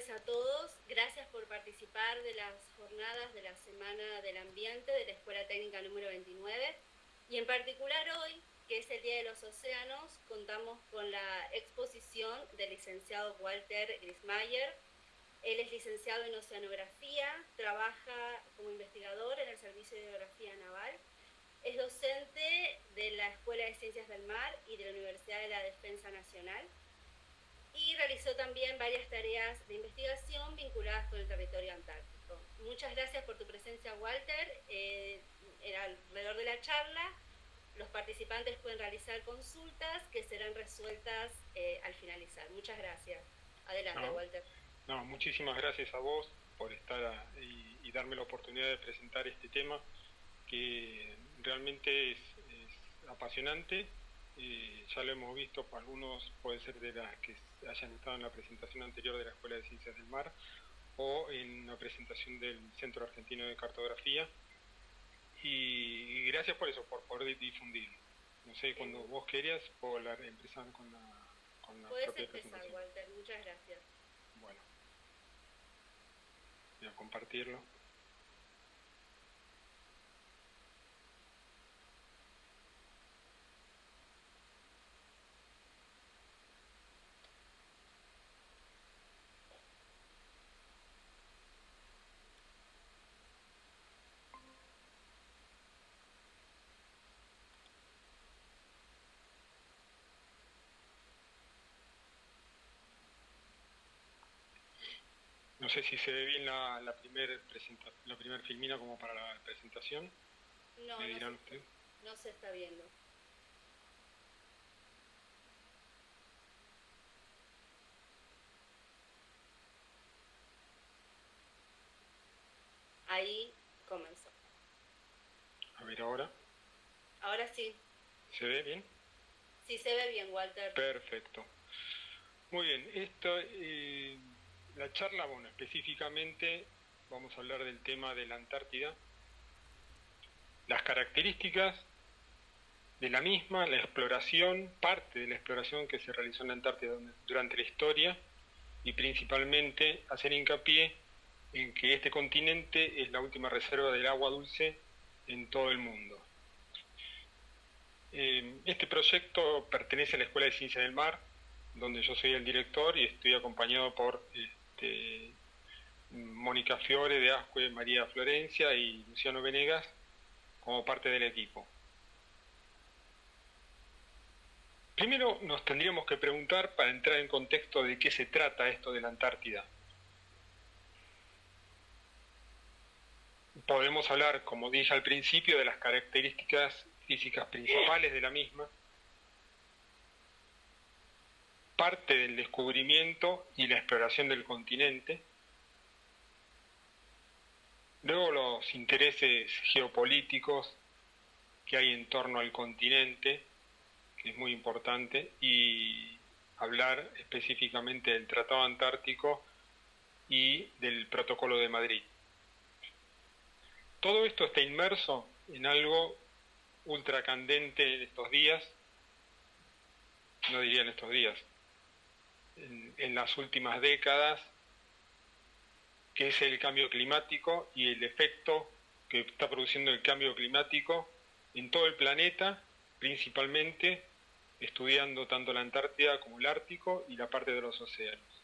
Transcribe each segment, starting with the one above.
tardes a todos. Gracias por participar de las jornadas de la Semana del Ambiente de la Escuela Técnica número 29. Y en particular hoy, que es el Día de los Océanos, contamos con la exposición del licenciado Walter Grismayer. Él es licenciado en Oceanografía, trabaja como investigador en el Servicio de Geografía Naval, es docente de la Escuela de Ciencias del Mar y de la Universidad de la Defensa Nacional, y realizó también varias tareas de investigación vinculadas con el territorio antártico. Muchas gracias por tu presencia, Walter. Alrededor de la charla, los participantes pueden realizar consultas que serán resueltas al finalizar. Muchas gracias. Adelante, Walter. No, muchísimas gracias a vos por estar y darme la oportunidad de presentar este tema que realmente es apasionante. Ya lo hemos visto, para algunos puede ser de las que hayan estado en la presentación anterior de la Escuela de Ciencias del Mar o en la presentación del Centro Argentino de Cartografía, y gracias por eso, por poder difundirlo. No sé, cuando vos querías, puedo empezar con la propia presentación. Walter, muchas gracias. Bueno, voy a compartirlo. No sé si se ve bien la primer filmina como para la presentación. No, ¿Me dirán ustedes? No se está viendo. Ahí comenzó. A ver ahora. Ahora sí. ¿Se ve bien? Sí, se ve bien, Walter. Perfecto. Muy bien, la charla, bueno, específicamente vamos a hablar del tema de la Antártida, las características de la misma, la exploración, parte de la exploración que se realizó en la Antártida durante la historia, y principalmente hacer hincapié en que este continente es la última reserva del agua dulce en todo el mundo. Este proyecto pertenece a la Escuela de Ciencias del Mar, donde yo soy el director y estoy acompañado por Mónica Fiore de ASCUE, María Florencia y Luciano Venegas como parte del equipo. Primero nos tendríamos que preguntar, para entrar en contexto, de qué se trata esto de la Antártida. Podemos hablar, como dije al principio, de las características físicas principales de la misma, parte del descubrimiento y la exploración del continente, luego los intereses geopolíticos que hay en torno al continente, que es muy importante, y hablar específicamente del Tratado Antártico y del Protocolo de Madrid. Todo esto está inmerso en algo ultracandente en estos días, no diría en estos días, en las últimas décadas, que es el cambio climático y el efecto que está produciendo el cambio climático en todo el planeta, principalmente estudiando tanto la Antártida como el Ártico y la parte de los océanos.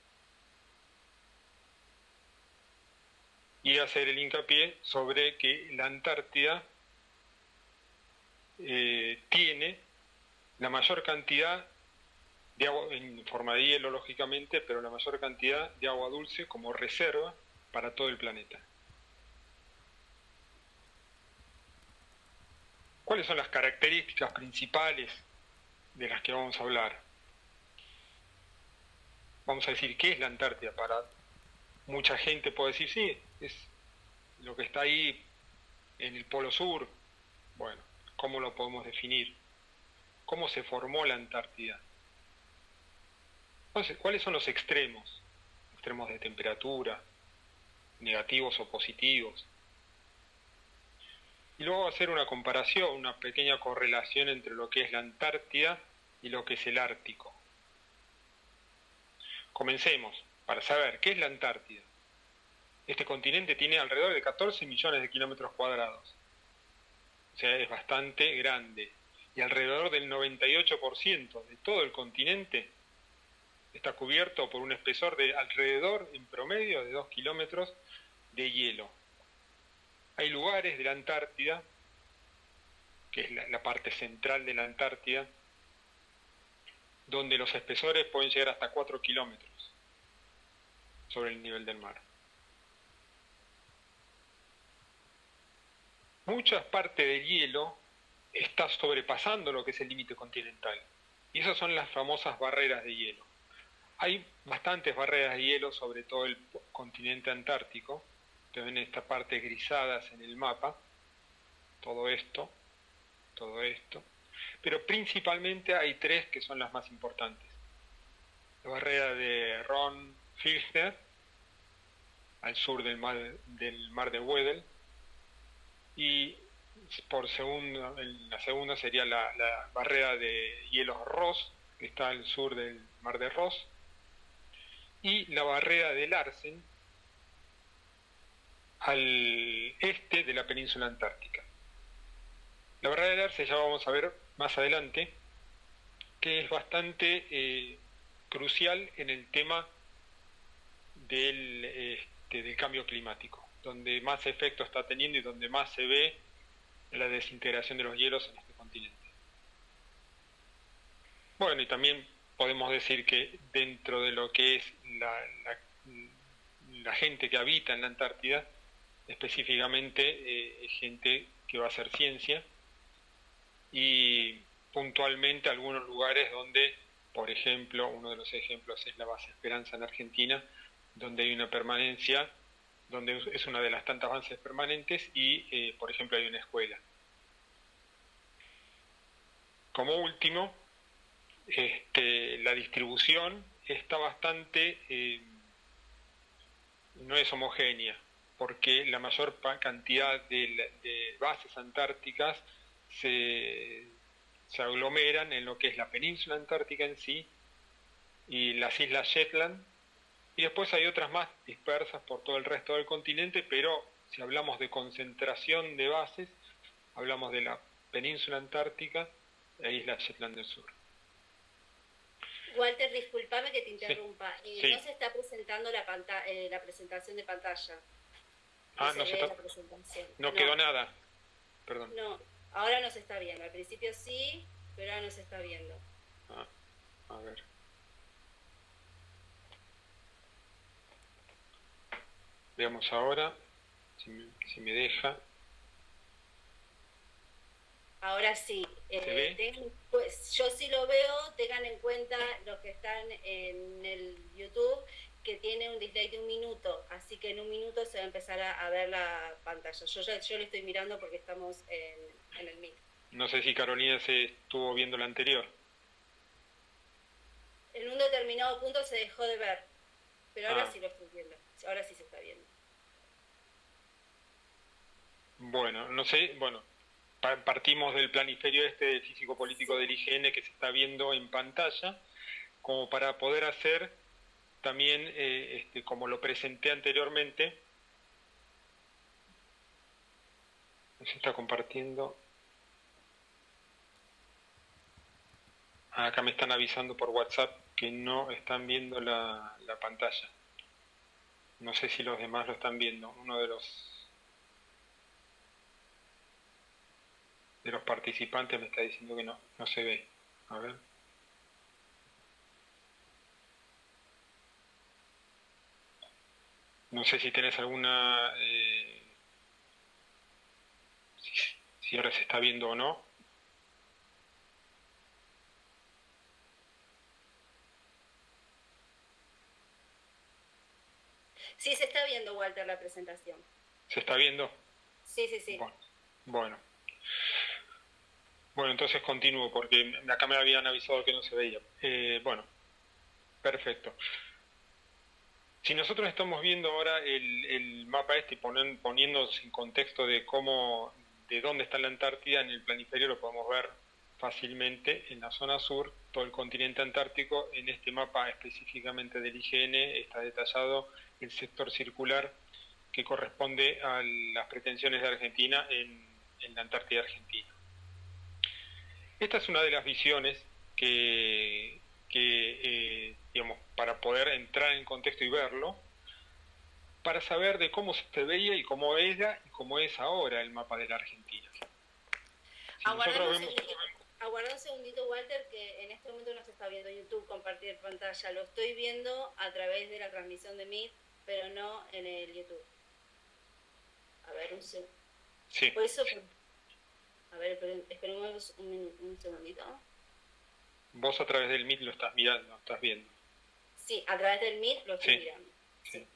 Y hacer el hincapié sobre que la Antártida tiene la mayor cantidad de agua, en forma de hielo lógicamente, pero la mayor cantidad de agua dulce como reserva para todo el planeta. ¿Cuáles son las características principales de las que vamos a hablar? Vamos a decir, ¿qué es la Antártida? Para mucha gente puede decir, sí, es lo que está ahí en el Polo Sur. Bueno, ¿cómo lo podemos definir? ¿Cómo se formó la Antártida? Entonces, ¿cuáles son los extremos? Extremos de temperatura, negativos o positivos. Y luego hacer una comparación, una pequeña correlación entre lo que es la Antártida y lo que es el Ártico. Comencemos. para saber qué es la Antártida. Este continente tiene alrededor de 14 millones de kilómetros cuadrados. O sea, es bastante grande. Y alrededor del 98% de todo el continente está cubierto por un espesor de alrededor, en promedio, de 2 kilómetros de hielo. Hay lugares de la Antártida, que es la parte central de la Antártida, donde los espesores pueden llegar hasta 4 kilómetros sobre el nivel del mar. Muchas partes del hielo está sobrepasando lo que es el límite continental. Y esas son las famosas barreras de hielo. Hay bastantes barreras de hielo sobre todo el continente antártico. Ustedes ven estas partes grisadas en el mapa. Todo esto. Pero principalmente hay tres que son las más importantes. La barrera de Ron-Kirchner, al sur del mar de Weddell, y la segunda sería la barrera de hielos Ross, que está al sur del mar de Ross, y la barrera de Larsen, al este de la península antártica. La barrera de Larsen ya vamos a ver más adelante, que es bastante crucial en el tema del cambio climático, donde más efecto está teniendo y donde más se ve la desintegración de los hielos en este continente. Bueno, y también podemos decir que dentro de lo que es la gente que habita en la Antártida, específicamente gente que va a hacer ciencia, y puntualmente algunos lugares donde, por ejemplo, uno de los ejemplos es la base Esperanza en Argentina, donde hay una permanencia, donde es una de las tantas bases permanentes y, por ejemplo, hay una escuela. Como último, la distribución está bastante, no es homogénea, porque la mayor cantidad de bases antárticas se aglomeran en lo que es la península antártica en sí y las islas Shetland, y después hay otras más dispersas por todo el resto del continente, pero si hablamos de concentración de bases, hablamos de la península antártica e islas Shetland del Sur. Walter, discúlpame que te interrumpa. Sí. No se está presentando la presentación de pantalla. No se está. La presentación. No quedó nada. Perdón. No, ahora no se está viendo. Al principio sí, pero ahora no se está viendo. A ver. Veamos ahora si me deja. Ahora sí. ¿Se ve? Pues yo sí lo veo. Tengan en cuenta los que están en el YouTube que tiene un display de 1 minuto, así que en 1 minuto se va a empezar a ver la pantalla. Yo lo estoy mirando porque estamos en el Meet. No sé si Carolina se estuvo viendo la anterior. En un determinado punto se dejó de ver, pero ahora sí lo estoy viendo. Ahora sí se está viendo. Bueno, no sé, partimos del planiferio de físico-político del IGN que se está viendo en pantalla, como para poder hacer también, como lo presenté anteriormente, se está compartiendo. Acá me están avisando por WhatsApp que no están viendo la pantalla. No sé si los demás lo están viendo. Uno de los participantes me está diciendo que no se ve. A ver. No sé si tenés alguna... si ahora se está viendo o no. Sí, se está viendo, Walter, la presentación. ¿Se está viendo? Sí. Bueno, entonces continúo porque acá me habían avisado que no se veía. Perfecto. Si nosotros estamos viendo ahora el mapa poniéndonos en contexto de dónde está la Antártida, en el planiferio lo podemos ver fácilmente en la zona sur todo el continente antártico. En este mapa específicamente del IGN está detallado el sector circular que corresponde a las pretensiones de Argentina en la Antártida Argentina. Esta es una de las visiones que digamos, para poder entrar en contexto y verlo, para saber de cómo se veía y cómo era y cómo es ahora el mapa de la Argentina. Si aguarda un segundito, Walter, que en este momento no se está viendo YouTube, compartir pantalla. Lo estoy viendo a través de la transmisión de Meet, pero no en el YouTube. A ver, un segundo. Sí. Por eso, a ver, esperemos un segundito. Vos a través del Meet lo estás mirando, lo estás viendo. Sí, a través del Meet lo estoy mirando. Sí.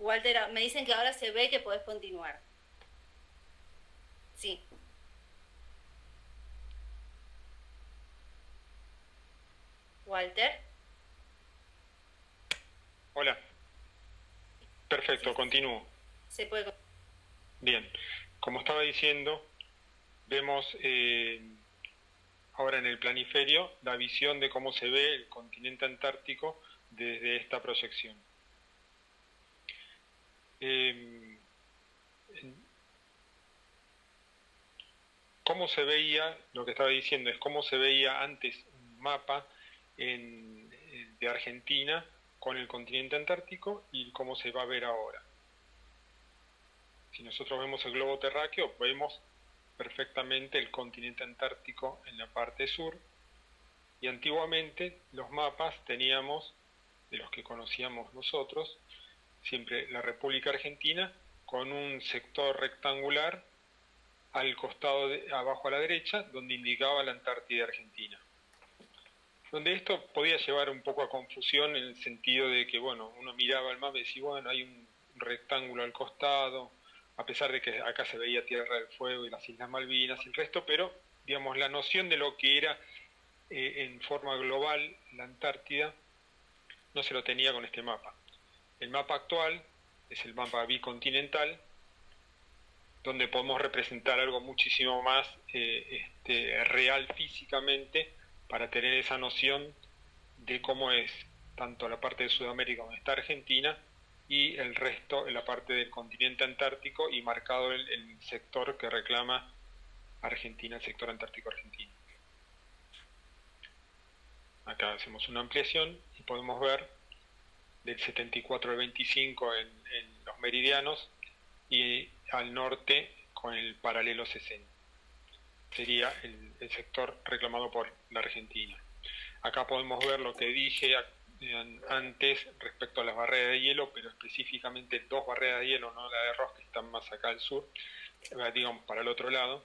Walter, me dicen que ahora se ve que podés continuar. Sí. Walter. Hola. Perfecto, sí. Continúo. Se puede. Bien, como estaba diciendo, vemos ahora en el planiferio la visión de cómo se ve el continente antártico desde esta proyección. ¿Cómo se veía? Lo que estaba diciendo es cómo se veía antes un mapa de Argentina con el continente antártico y cómo se va a ver ahora. Si nosotros vemos el globo terráqueo, vemos perfectamente el continente antártico en la parte sur, y antiguamente los mapas teníamos, de los que conocíamos nosotros, siempre la República Argentina con un sector rectangular al costado abajo a la derecha, donde indicaba la Antártida Argentina. Donde esto podía llevar un poco a confusión en el sentido de que, bueno, uno miraba el mapa y decía, bueno, hay un rectángulo al costado, a pesar de que acá se veía Tierra del Fuego y las Islas Malvinas y el resto, pero, digamos, la noción de lo que era en forma global la Antártida no se lo tenía con este mapa. El mapa actual es el mapa bicontinental, donde podemos representar algo muchísimo más real físicamente para tener esa noción de cómo es tanto la parte de Sudamérica donde está Argentina y el resto en la parte del continente antártico, y marcado el sector que reclama Argentina, el sector antártico argentino. Acá hacemos una ampliación y podemos ver del 74 al 25 en los meridianos, y al norte con el paralelo 60. Sería el sector reclamado por la Argentina. Acá podemos ver lo que dije antes respecto a las barreras de hielo, pero específicamente dos barreras de hielo, no la de Ross, que están más acá al sur, digamos para el otro lado,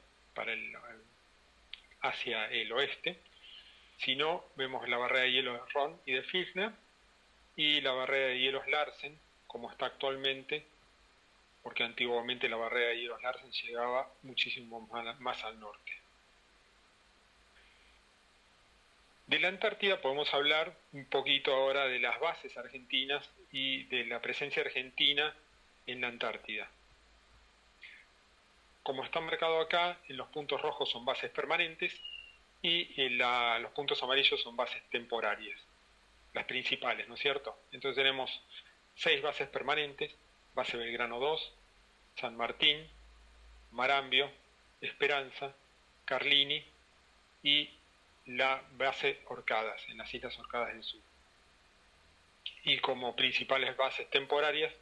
hacia el oeste, sino vemos la barrera de hielo de Ron y de Filchner, y la barrera de hielos Larsen, como está actualmente, porque antiguamente la barrera de hielos Larsen llegaba muchísimo más al norte. De la Antártida podemos hablar un poquito ahora de las bases argentinas y de la presencia argentina en la Antártida. Como está marcado acá, en los puntos rojos son bases permanentes y los puntos amarillos son bases temporarias, las principales, ¿no es cierto? Entonces tenemos 6 bases permanentes: base Belgrano 2, San Martín, Marambio, Esperanza, Carlini y la base Orcadas, en las Islas Orcadas del Sur. Y como principales bases temporarias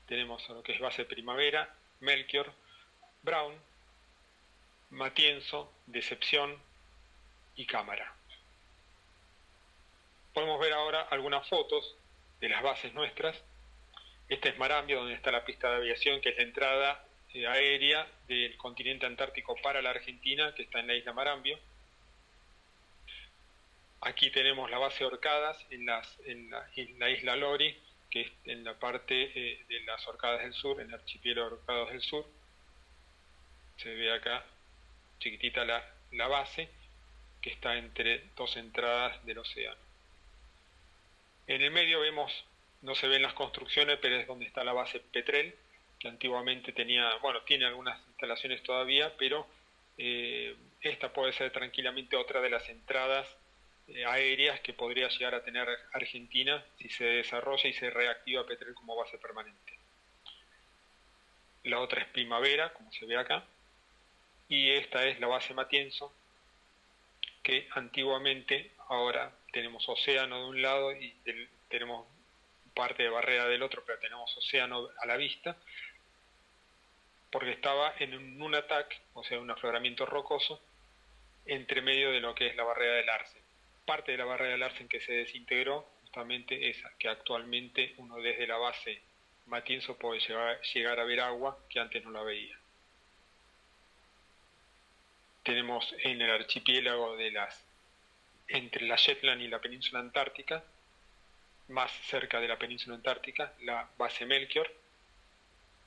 tenemos lo que es base Primavera, Melchior, Brown, Matienzo, Decepción y Cámara. Podemos ver ahora algunas fotos de las bases nuestras. Este es Marambio, donde está la pista de aviación, que es la entrada aérea del continente antártico para la Argentina, que está en la isla Marambio. Aquí tenemos la base Orcadas en la isla Lori, que es en la parte de las Orcadas del Sur, en el archipiélago Orcadas del Sur. Se ve acá chiquitita la base, que está entre dos entradas del océano. En el medio vemos, no se ven las construcciones, pero es donde está la base Petrel, que antiguamente tiene algunas instalaciones todavía, pero esta puede ser tranquilamente otra de las entradas aéreas que podría llegar a tener Argentina si se desarrolla y se reactiva Petrel como base permanente. La otra es Primavera, como se ve acá, y esta es la base Matienzo, que antiguamente, ahora tenemos océano de un lado y tenemos parte de barrera del otro, pero tenemos océano a la vista, porque estaba en un ataque, o sea, un afloramiento rocoso, entre medio de lo que es la barrera del Larsen. Parte de la barrera del Larsen que se desintegró, justamente esa, que actualmente uno desde la base Matienzo puede llegar a ver agua que antes no la veía. Tenemos en el archipiélago entre la Shetland y la península antártica, más cerca de la península antártica, la base Melchior,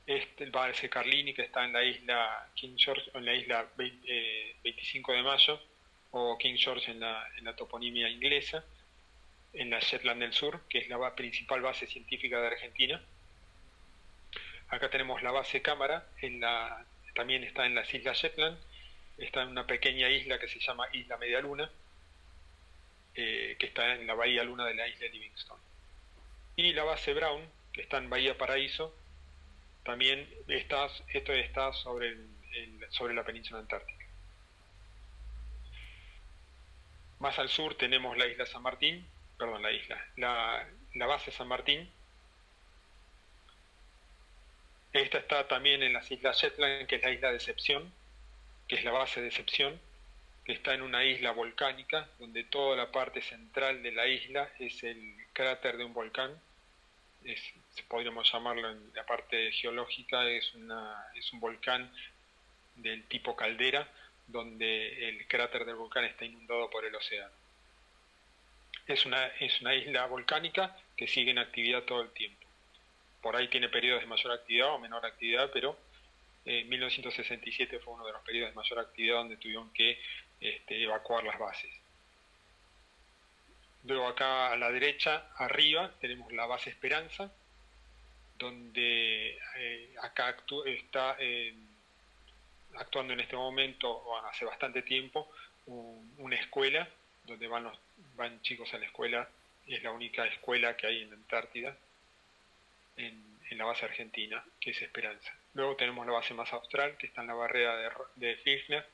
el base Carlini, que está en la isla King George, en la isla 25 de Mayo, o King George en la toponimia inglesa, en la Shetland del Sur, que es la principal base científica de Argentina. Acá tenemos la base Cámara, también está en las islas Shetland, está en una pequeña isla que se llama Isla Media Luna, que está en la Bahía Luna de la isla Livingstone. Y la base Brown, que está en Bahía Paraíso, también está sobre la península antártica. Más al sur tenemos la isla San Martín, la base San Martín. Esta está también en las islas Shetland, que es la isla Decepción, que es la base Decepción, que está en una isla volcánica, donde toda la parte central de la isla es el cráter de un volcán. Podríamos llamarlo en la parte geológica, es un volcán del tipo caldera, donde el cráter del volcán está inundado por el océano. Es una isla volcánica que sigue en actividad todo el tiempo. Por ahí tiene periodos de mayor actividad o menor actividad, pero 1967 fue uno de los periodos de mayor actividad donde tuvieron que evacuar las bases. Luego acá a la derecha, arriba, tenemos la base Esperanza, donde acá está actuando en este momento, o hace bastante tiempo, una escuela, donde van chicos a la escuela. Es la única escuela que hay en la Antártida, en la base argentina, que es Esperanza. Luego tenemos la base más austral, que está en la barrera de Filchner,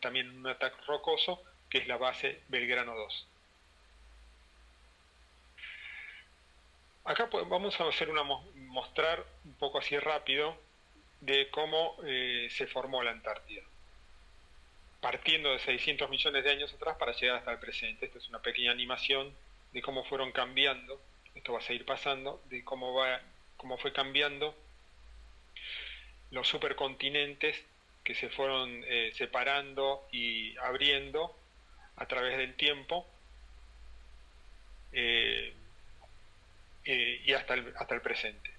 también en un ataque rocoso, que es la base Belgrano 2. Acá vamos a mostrar un poco así rápido de cómo se formó la Antártida, partiendo de 600 millones de años atrás para llegar hasta el presente. Esta es una pequeña animación de cómo fueron cambiando, esto va a seguir pasando, de cómo fue cambiando los supercontinentes que se fueron separando y abriendo a través del tiempo, y hasta el presente.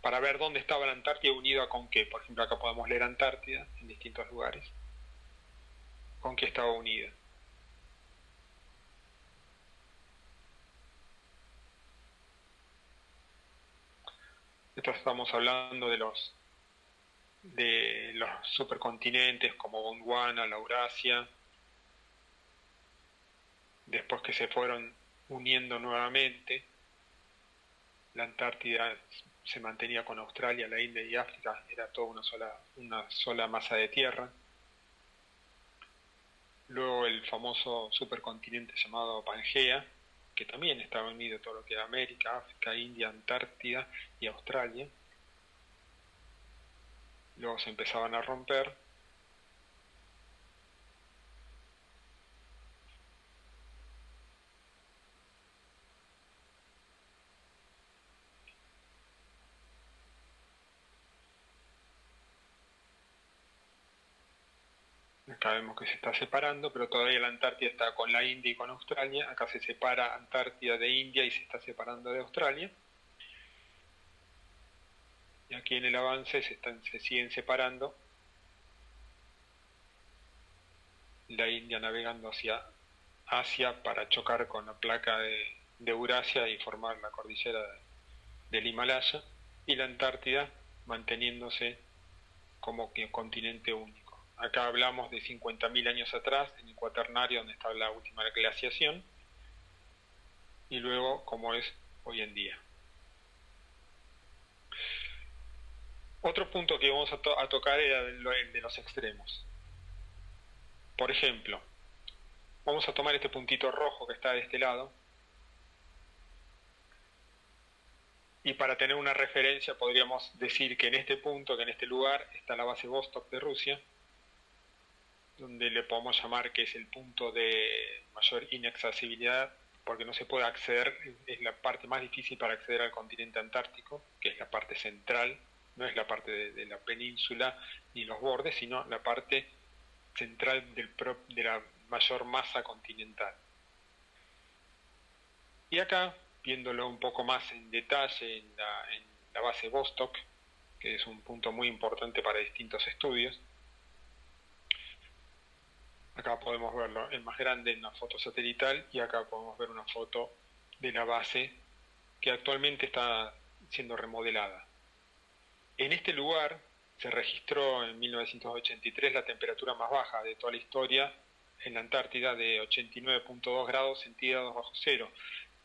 Para ver dónde estaba la Antártida unida con qué. Por ejemplo, acá podemos leer Antártida en distintos lugares. ¿Con qué estaba unida? Esto estamos hablando de los supercontinentes como Gondwana, la Eurasia, después que se fueron uniendo nuevamente. la Antártida se mantenía con Australia, la India y África, era toda una sola masa de tierra. Luego el famoso supercontinente llamado Pangea, que también estaba unido todo lo que era América, África, India, Antártida y Australia. Luego se empezaban a romper. Acá vemos que se está separando, pero todavía la Antártida está con la India y con Australia. Acá se separa Antártida de India y se está separando de Australia. Y aquí en el avance se siguen separando. La India navegando hacia Asia para chocar con la placa de Eurasia y formar la cordillera del Himalaya. Y la Antártida manteniéndose como continente único. Acá hablamos de 50.000 años atrás, en el Cuaternario, donde está la última glaciación, y luego como es hoy en día. Otro punto que vamos a tocar era el de los extremos. Por ejemplo, vamos a tomar este puntito rojo que está de este lado, y para tener una referencia podríamos decir que en este punto, que en este lugar, está la base Vostok de Rusia, donde le podemos llamar que es el punto de mayor inaccesibilidad, porque no se puede acceder, es la parte más difícil para acceder al continente antártico, que es la parte central, no es la parte de la península ni los bordes, sino la parte central de la mayor masa continental. Y acá, viéndolo un poco más en detalle en la base Vostok, que es un punto muy importante para distintos estudios, acá podemos verlo en más grande en una foto satelital, y acá podemos ver una foto de la base que actualmente está siendo remodelada. En este lugar se registró en 1983 la temperatura más baja de toda la historia en la Antártida, de 89.2 grados centígrados bajo cero,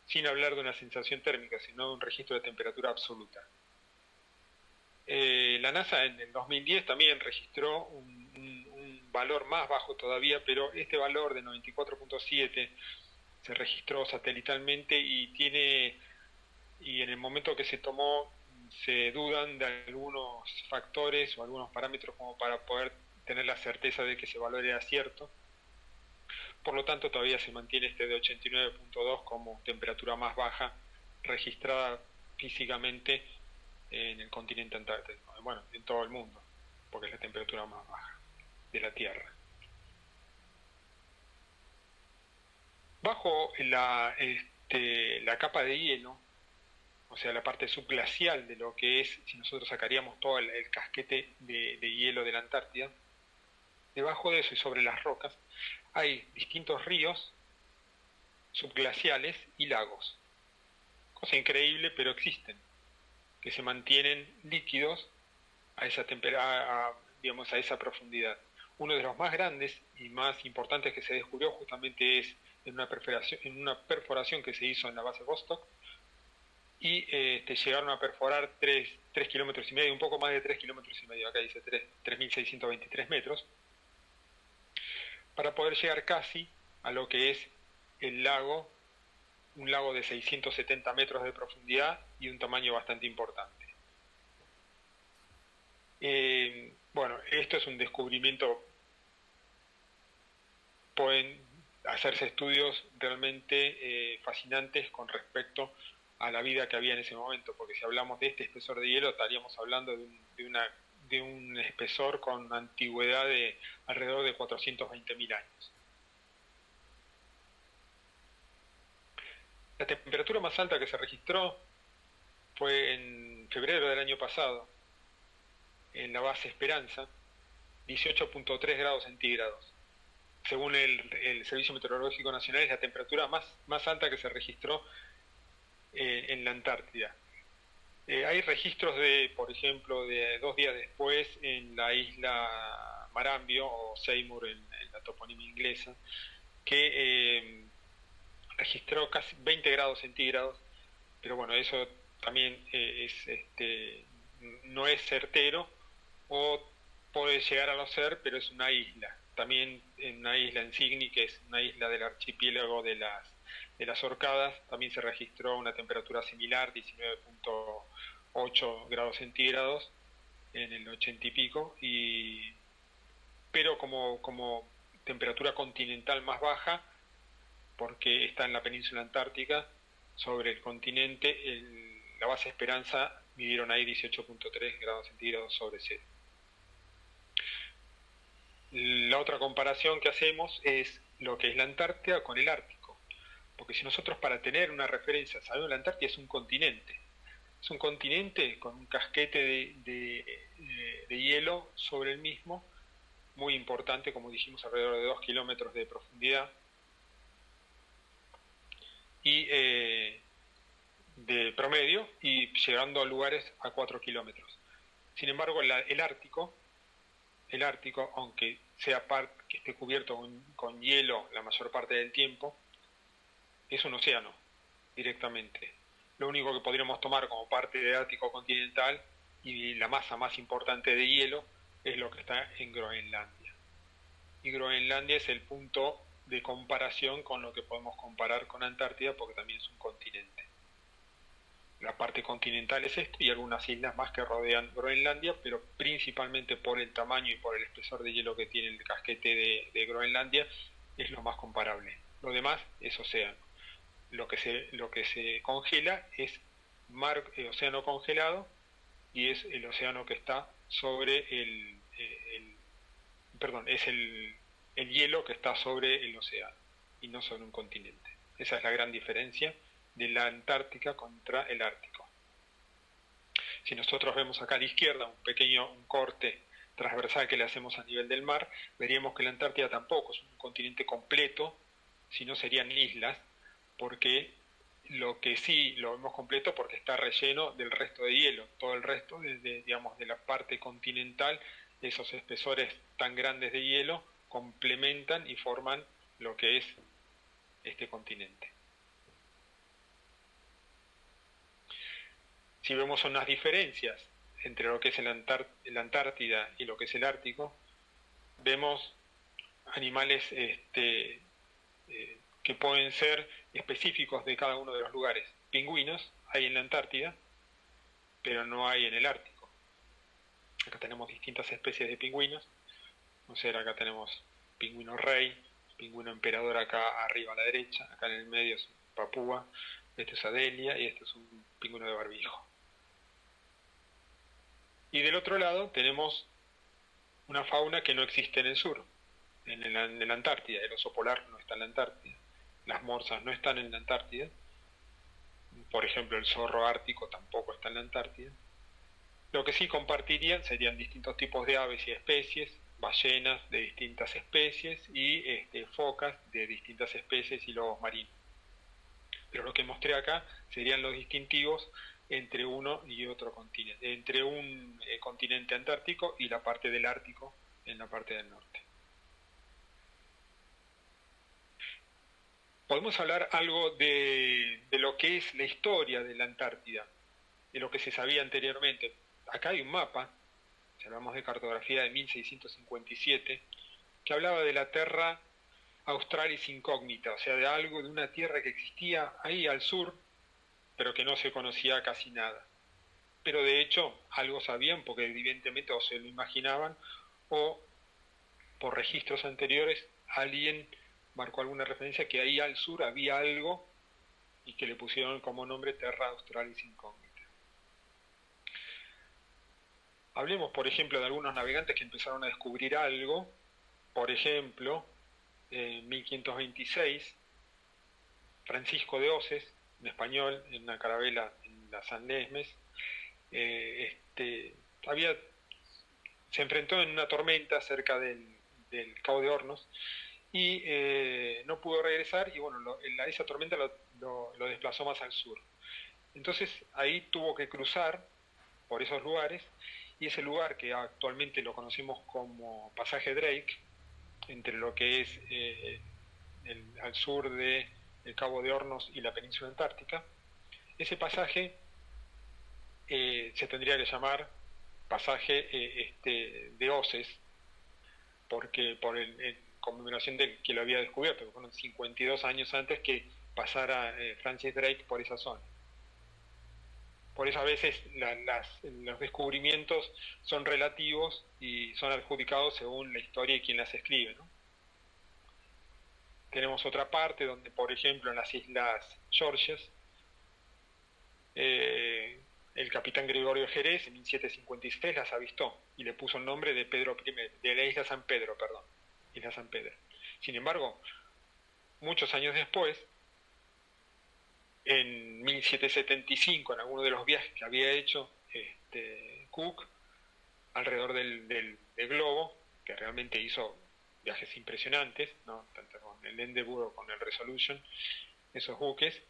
sin hablar de una sensación térmica, sino de un registro de temperatura absoluta. La NASA en el 2010 también registró un valor más bajo todavía, pero este valor de 94.7 se registró satelitalmente y en el momento que se tomó se dudan de algunos factores o algunos parámetros como para poder tener la certeza de que ese valor era cierto. Por lo tanto, todavía se mantiene este de 89.2 como temperatura más baja registrada físicamente en el continente antártico, bueno, en todo el mundo, porque es la temperatura más baja de la Tierra. Bajo la capa de hielo, o sea, la parte subglacial de lo que es, si nosotros sacaríamos todo el casquete de hielo de la Antártida, debajo de eso y sobre las rocas hay distintos ríos subglaciales y lagos. Cosa increíble, pero existen, que se mantienen líquidos a esa digamos, a esa profundidad. Uno de los más grandes y más importantes que se descubrió justamente es en una perforación que se hizo en la base Vostok, y llegaron a perforar 3 kilómetros y medio, un poco más de 3 kilómetros y medio, acá dice 3.623 metros, para poder llegar casi a lo que es el lago, un lago de 670 metros de profundidad y un tamaño bastante importante. Bueno, esto es un descubrimiento. Pueden hacerse estudios realmente fascinantes con respecto a la vida que había en ese momento, porque si hablamos de este espesor de hielo estaríamos hablando de un espesor con antigüedad de alrededor de 420.000 años. La temperatura más alta que se registró fue en febrero del año pasado, en la base Esperanza, 18.3 grados centígrados. Según el Servicio Meteorológico Nacional, es la temperatura más alta que se registró en la Antártida. Hay registros por ejemplo, de 2 días después en la isla Marambio, o Seymour en la toponimia inglesa, que registró casi 20 grados centígrados, pero bueno, eso también no es certero, o puede llegar a no ser, pero es una isla. También en una isla en Cygni, que es una isla del archipiélago de las Orcadas, también se registró una temperatura similar, 19.8 grados centígrados en el 80 y pico, pero como temperatura continental más baja, porque está en la península antártica, sobre el continente, la base Esperanza midieron ahí 18.3 grados centígrados sobre cero. La otra comparación que hacemos es lo que es la Antártida con el Ártico, porque si nosotros, para tener una referencia, sabemos que la Antártida es un continente con un casquete de hielo sobre el mismo, muy importante, como dijimos, alrededor de 2 kilómetros de profundidad, y de promedio, y llegando a lugares a 4 kilómetros. Sin embargo, el Ártico, aunque que esté cubierto con hielo la mayor parte del tiempo, es un océano directamente. Lo único que podríamos tomar como parte del Ártico continental y la masa más importante de hielo es lo que está en Groenlandia. Y Groenlandia es el punto de comparación con lo que podemos comparar con Antártida, porque también es un continente. La parte continental es esto y algunas islas más que rodean Groenlandia, pero principalmente por el tamaño y por el espesor de hielo que tiene el casquete de Groenlandia es lo más comparable. Lo demás es océano. Lo que se congela es océano congelado, y es el océano que está sobre es el hielo que está sobre el océano y no sobre un continente. Esa es la gran diferencia de la Antártica contra el Ártico. Si nosotros vemos acá a la izquierda un corte transversal que le hacemos a nivel del mar, veríamos que la Antártida tampoco es un continente completo, sino serían islas, porque lo que sí lo vemos completo porque está relleno del resto de hielo. Todo el resto, de la parte continental, esos espesores tan grandes de hielo complementan y forman lo que es este continente. Si vemos unas diferencias entre lo que es la Antártida y lo que es el Ártico, vemos animales que pueden ser específicos de cada uno de los lugares. Pingüinos hay en la Antártida, pero no hay en el Ártico. Acá tenemos distintas especies de pingüinos. Acá tenemos pingüino rey, pingüino emperador acá arriba a la derecha, acá en el medio es papúa, este es Adelia y este es un pingüino de barbijo. Y del otro lado tenemos una fauna que no existe en el sur, en la Antártida. El oso polar no está en la Antártida, las morsas no están en la Antártida, por ejemplo el zorro ártico tampoco está en la Antártida. Lo que sí compartirían serían distintos tipos de aves y especies, ballenas de distintas especies y focas de distintas especies y lobos marinos. Pero lo que mostré acá serían los distintivos entre uno y otro continente, entre un continente antártico y la parte del Ártico en la parte del norte. Podemos hablar algo de lo que es la historia de la Antártida, de lo que se sabía anteriormente. Acá hay un mapa, si hablamos de cartografía de 1657, que hablaba de la Terra Australis Incógnita, o sea, de una tierra que existía ahí al sur, pero que no se conocía casi nada. Pero de hecho algo sabían, porque evidentemente o se lo imaginaban, o por registros anteriores alguien marcó alguna referencia que ahí al sur había algo y que le pusieron como nombre Terra Australis Incógnita. Hablemos, por ejemplo, de algunos navegantes que empezaron a descubrir algo. Por ejemplo, en 1526, Francisco de Oces, un español, en una carabela en la San Lesmes, se enfrentó en una tormenta cerca del Cabo de Hornos y no pudo regresar, y bueno, esa tormenta lo desplazó más al sur. Entonces ahí tuvo que cruzar por esos lugares, y ese lugar que actualmente lo conocemos como Pasaje Drake, entre lo que es al sur del Cabo de Hornos y la península antártica, ese pasaje se tendría que llamar pasaje de Oces, porque en conmemoración de que lo había descubierto, que fueron 52 años antes que pasara Francis Drake por esa zona. Por eso a veces los descubrimientos son relativos y son adjudicados según la historia y quien las escribe, ¿no? Tenemos otra parte donde, por ejemplo, en las Islas Georgias, el capitán Gregorio de Jerez en 1756 las avistó y le puso el nombre de Pedro I, de la isla San Pedro, perdón, Isla San Pedro. Sin embargo, muchos años después, en 1775, en alguno de los viajes que había hecho Cook alrededor del globo, que realmente hizo viajes impresionantes, ¿no? Tanto con el Endeavour o con el Resolution, esos buques,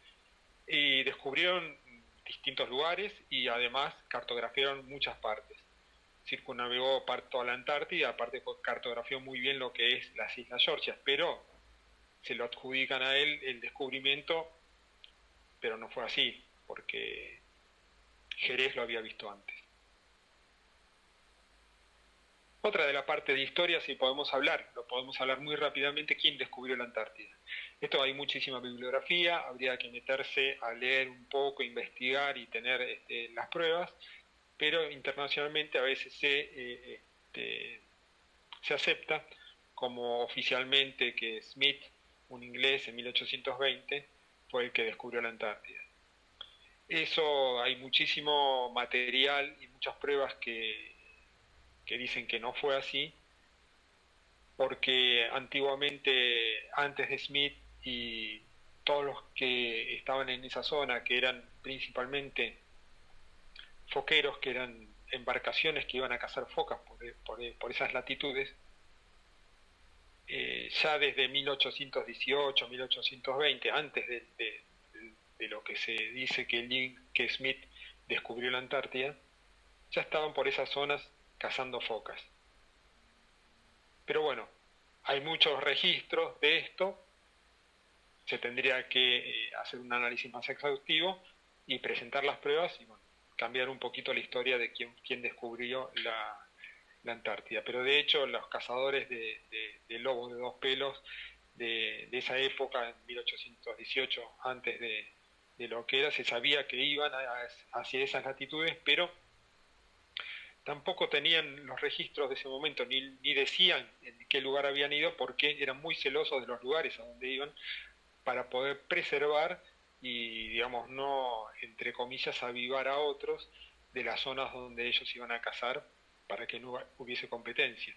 y descubrieron distintos lugares y además cartografiaron muchas partes. Circunnavegó toda la Antártida, aparte cartografió muy bien lo que es las Islas Georgias, pero se lo adjudican a él el descubrimiento, pero no fue así, porque Jerez lo había visto antes. Otra de la parte de historia, si podemos hablar, lo podemos hablar muy rápidamente, ¿quién descubrió la Antártida? Esto hay muchísima bibliografía, habría que meterse a leer un poco, investigar y tener las pruebas, pero internacionalmente a veces se acepta como oficialmente que Smith, un inglés en 1820, fue el que descubrió la Antártida. Eso hay muchísimo material y muchas pruebas que dicen que no fue así, porque antiguamente, antes de Smith y todos los que estaban en esa zona, que eran principalmente foqueros, que eran embarcaciones que iban a cazar focas por esas latitudes, ya desde 1818, 1820, antes de lo que se dice que Smith descubrió la Antártida, ya estaban por esas zonas cazando focas. Pero bueno, hay muchos registros de esto, se tendría que hacer un análisis más exhaustivo y presentar las pruebas y bueno, cambiar un poquito la historia de quién descubrió la Antártida. Pero de hecho los cazadores de lobos de dos pelos de esa época, en 1818, antes de lo que era, se sabía que iban hacia esas latitudes, pero tampoco tenían los registros de ese momento, ni decían en qué lugar habían ido, porque eran muy celosos de los lugares a donde iban, para poder preservar y, digamos, no, entre comillas, avivar a otros de las zonas donde ellos iban a cazar para que no hubiese competencia.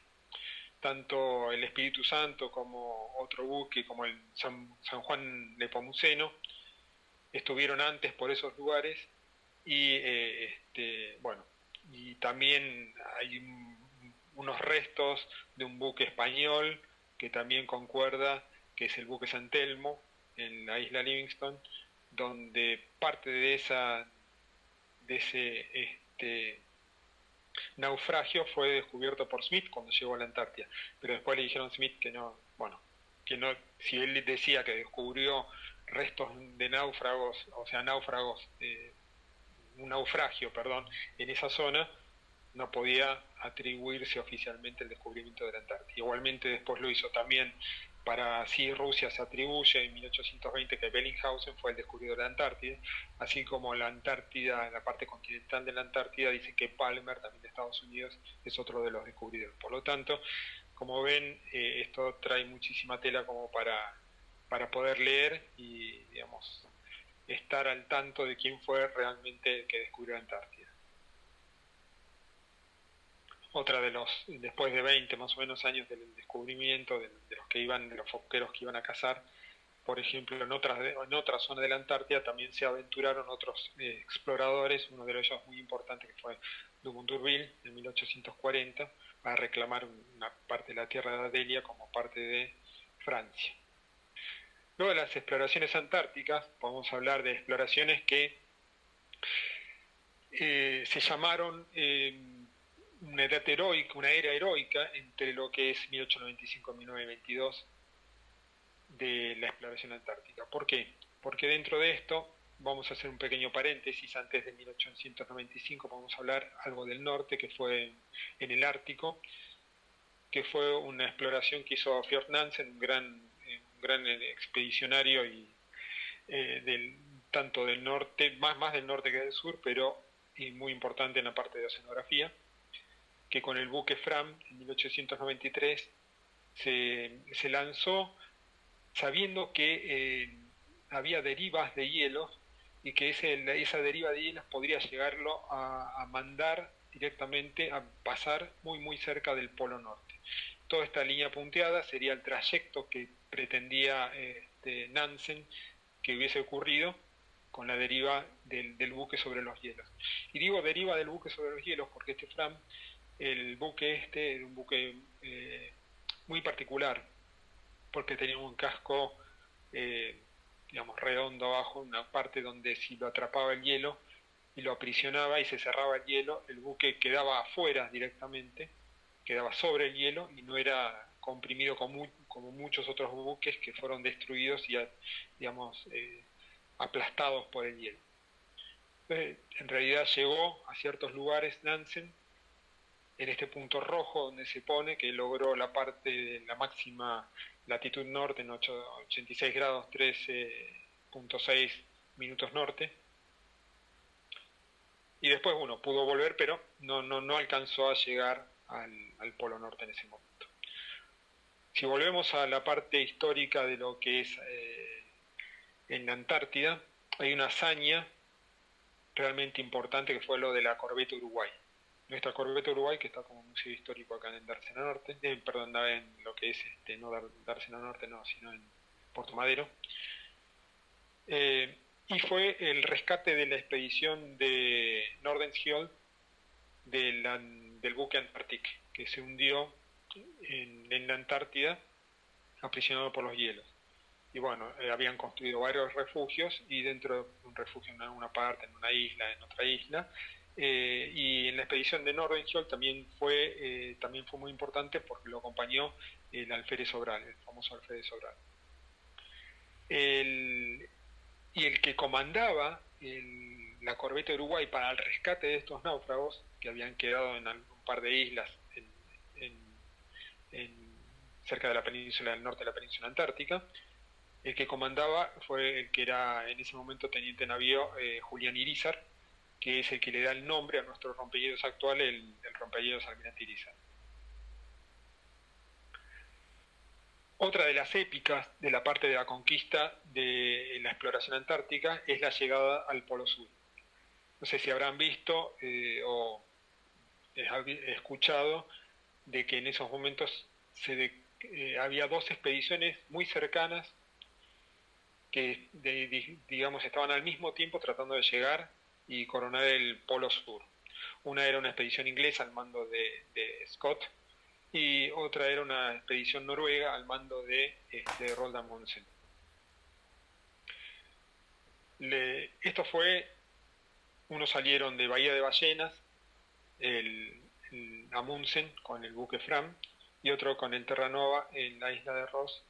Tanto el Espíritu Santo como otro buque, como el San Juan Nepomuceno, estuvieron antes por esos lugares y, bueno, y también hay unos restos de un buque español que también concuerda, que es el buque San Telmo, en la isla Livingston, donde parte de ese naufragio fue descubierto por Smith cuando llegó a la Antártida, pero después le dijeron a Smith que no, bueno, que no, si él decía que descubrió restos de náufragos, o sea, un naufragio, perdón, en esa zona, no podía atribuirse oficialmente el descubrimiento de la Antártida. Igualmente después lo hizo también para así Rusia se atribuye en 1820 que Bellinghausen fue el descubridor de la Antártida, así como la Antártida, la parte continental de la Antártida, dice que Palmer, también de Estados Unidos, es otro de los descubridores. Por lo tanto, como ven, esto trae muchísima tela como para poder leer y, digamos, estar al tanto de quién fue realmente el que descubrió la Antártida. Otra después de 20 más o menos años del descubrimiento de los foqueros que iban a cazar, por ejemplo, en otra zona de la Antártida también se aventuraron otros exploradores, uno de ellos muy importante que fue Dumont d'Urville en 1840, para reclamar una parte de la tierra de Adelia como parte de Francia. Luego de las exploraciones antárticas, podemos hablar de exploraciones que se llamaron una era heroica entre lo que es 1895 y 1922 de la exploración antártica. ¿Por qué? Porque dentro de esto vamos a hacer un pequeño paréntesis. Antes de 1895 vamos a hablar algo del norte, que fue en el Ártico, que fue una exploración que hizo Fjord Nansen, un gran expedicionario tanto del norte, más del norte que del sur, pero muy importante en la parte de oceanografía, que con el buque Fram en 1893 se lanzó sabiendo que había derivas de hielos y que esa deriva de hielos podría llegarlo a mandar directamente a pasar muy cerca del Polo Norte. Toda esta línea punteada sería el trayecto que pretendía Nansen que hubiese ocurrido con la deriva del buque sobre los hielos. Y digo deriva del buque sobre los hielos porque Fram, el buque era un buque muy particular, porque tenía un casco digamos redondo abajo, una parte donde si lo atrapaba el hielo y lo aprisionaba y se cerraba el hielo, el buque quedaba afuera directamente, quedaba sobre el hielo y no era comprimido como muchos otros buques que fueron destruidos y digamos aplastados por el hielo. Entonces, en realidad llegó a ciertos lugares Nansen en este punto rojo donde se pone que logró la parte de la máxima latitud norte en 86 grados 13.6 minutos norte, y después pudo volver, pero no alcanzó a llegar al Polo Norte en ese momento. Si volvemos a la parte histórica de lo que es en la Antártida, hay una hazaña realmente importante que fue lo de la corbeta Uruguay. Nuestra corbeta Uruguay, que está como museo histórico acá en Dársena Norte, perdón, en lo que es no Dársena Norte, no, sino en Puerto Madero, y fue el rescate de la expedición de Nordenskjöld del buque Antarctic, que se hundió en la Antártida, aprisionado por los hielos. Y habían construido varios refugios, y dentro de un refugio en una parte, en una isla, en otra isla, y en la expedición de Nordenskjöld también fue muy importante porque lo acompañó el alférez Sobral, el famoso alférez Sobral. Y el que comandaba la corbeta Uruguay para el rescate de estos náufragos que habían quedado en un par de islas cerca de la península del norte de la península antártica, el que comandaba fue el que era en ese momento teniente navío Julián Irízar, que es el que le da el nombre a nuestro rompehielos actual, el rompehielos Almirante Irízar. Otra de las épicas de la parte de la conquista de la exploración antártica es la llegada al Polo Sur. No sé si habrán visto o escuchado de que en esos momentos había dos expediciones muy cercanas que digamos estaban al mismo tiempo tratando de llegar y coronar el Polo Sur. Una era una expedición inglesa al mando de Scott, y otra era una expedición noruega al mando de Roald Amundsen. Esto fue, unos salieron de Bahía de Ballenas, el Amundsen con el buque Fram, y otro con el Terranova en la isla de Ross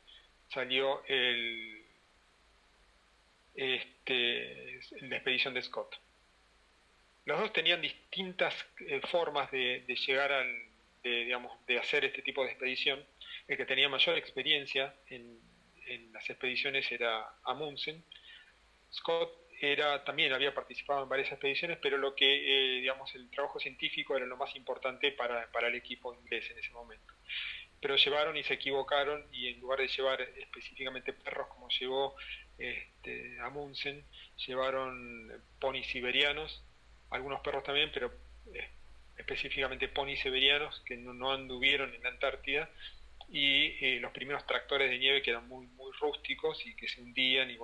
salió la expedición de Scott. Los dos tenían distintas formas de llegar de hacer este tipo de expedición. El que tenía mayor experiencia en las expediciones era Amundsen. Scott también había participado en varias expediciones, pero el trabajo científico era lo más importante para el equipo inglés en ese momento. Pero llevaron y se equivocaron, y en lugar de llevar específicamente perros como llevó Amundsen, llevaron ponis siberianos, algunos perros también, pero específicamente ponis siberianos que no anduvieron en la Antártida, y los primeros tractores de nieve que eran muy rústicos y que se hundían, y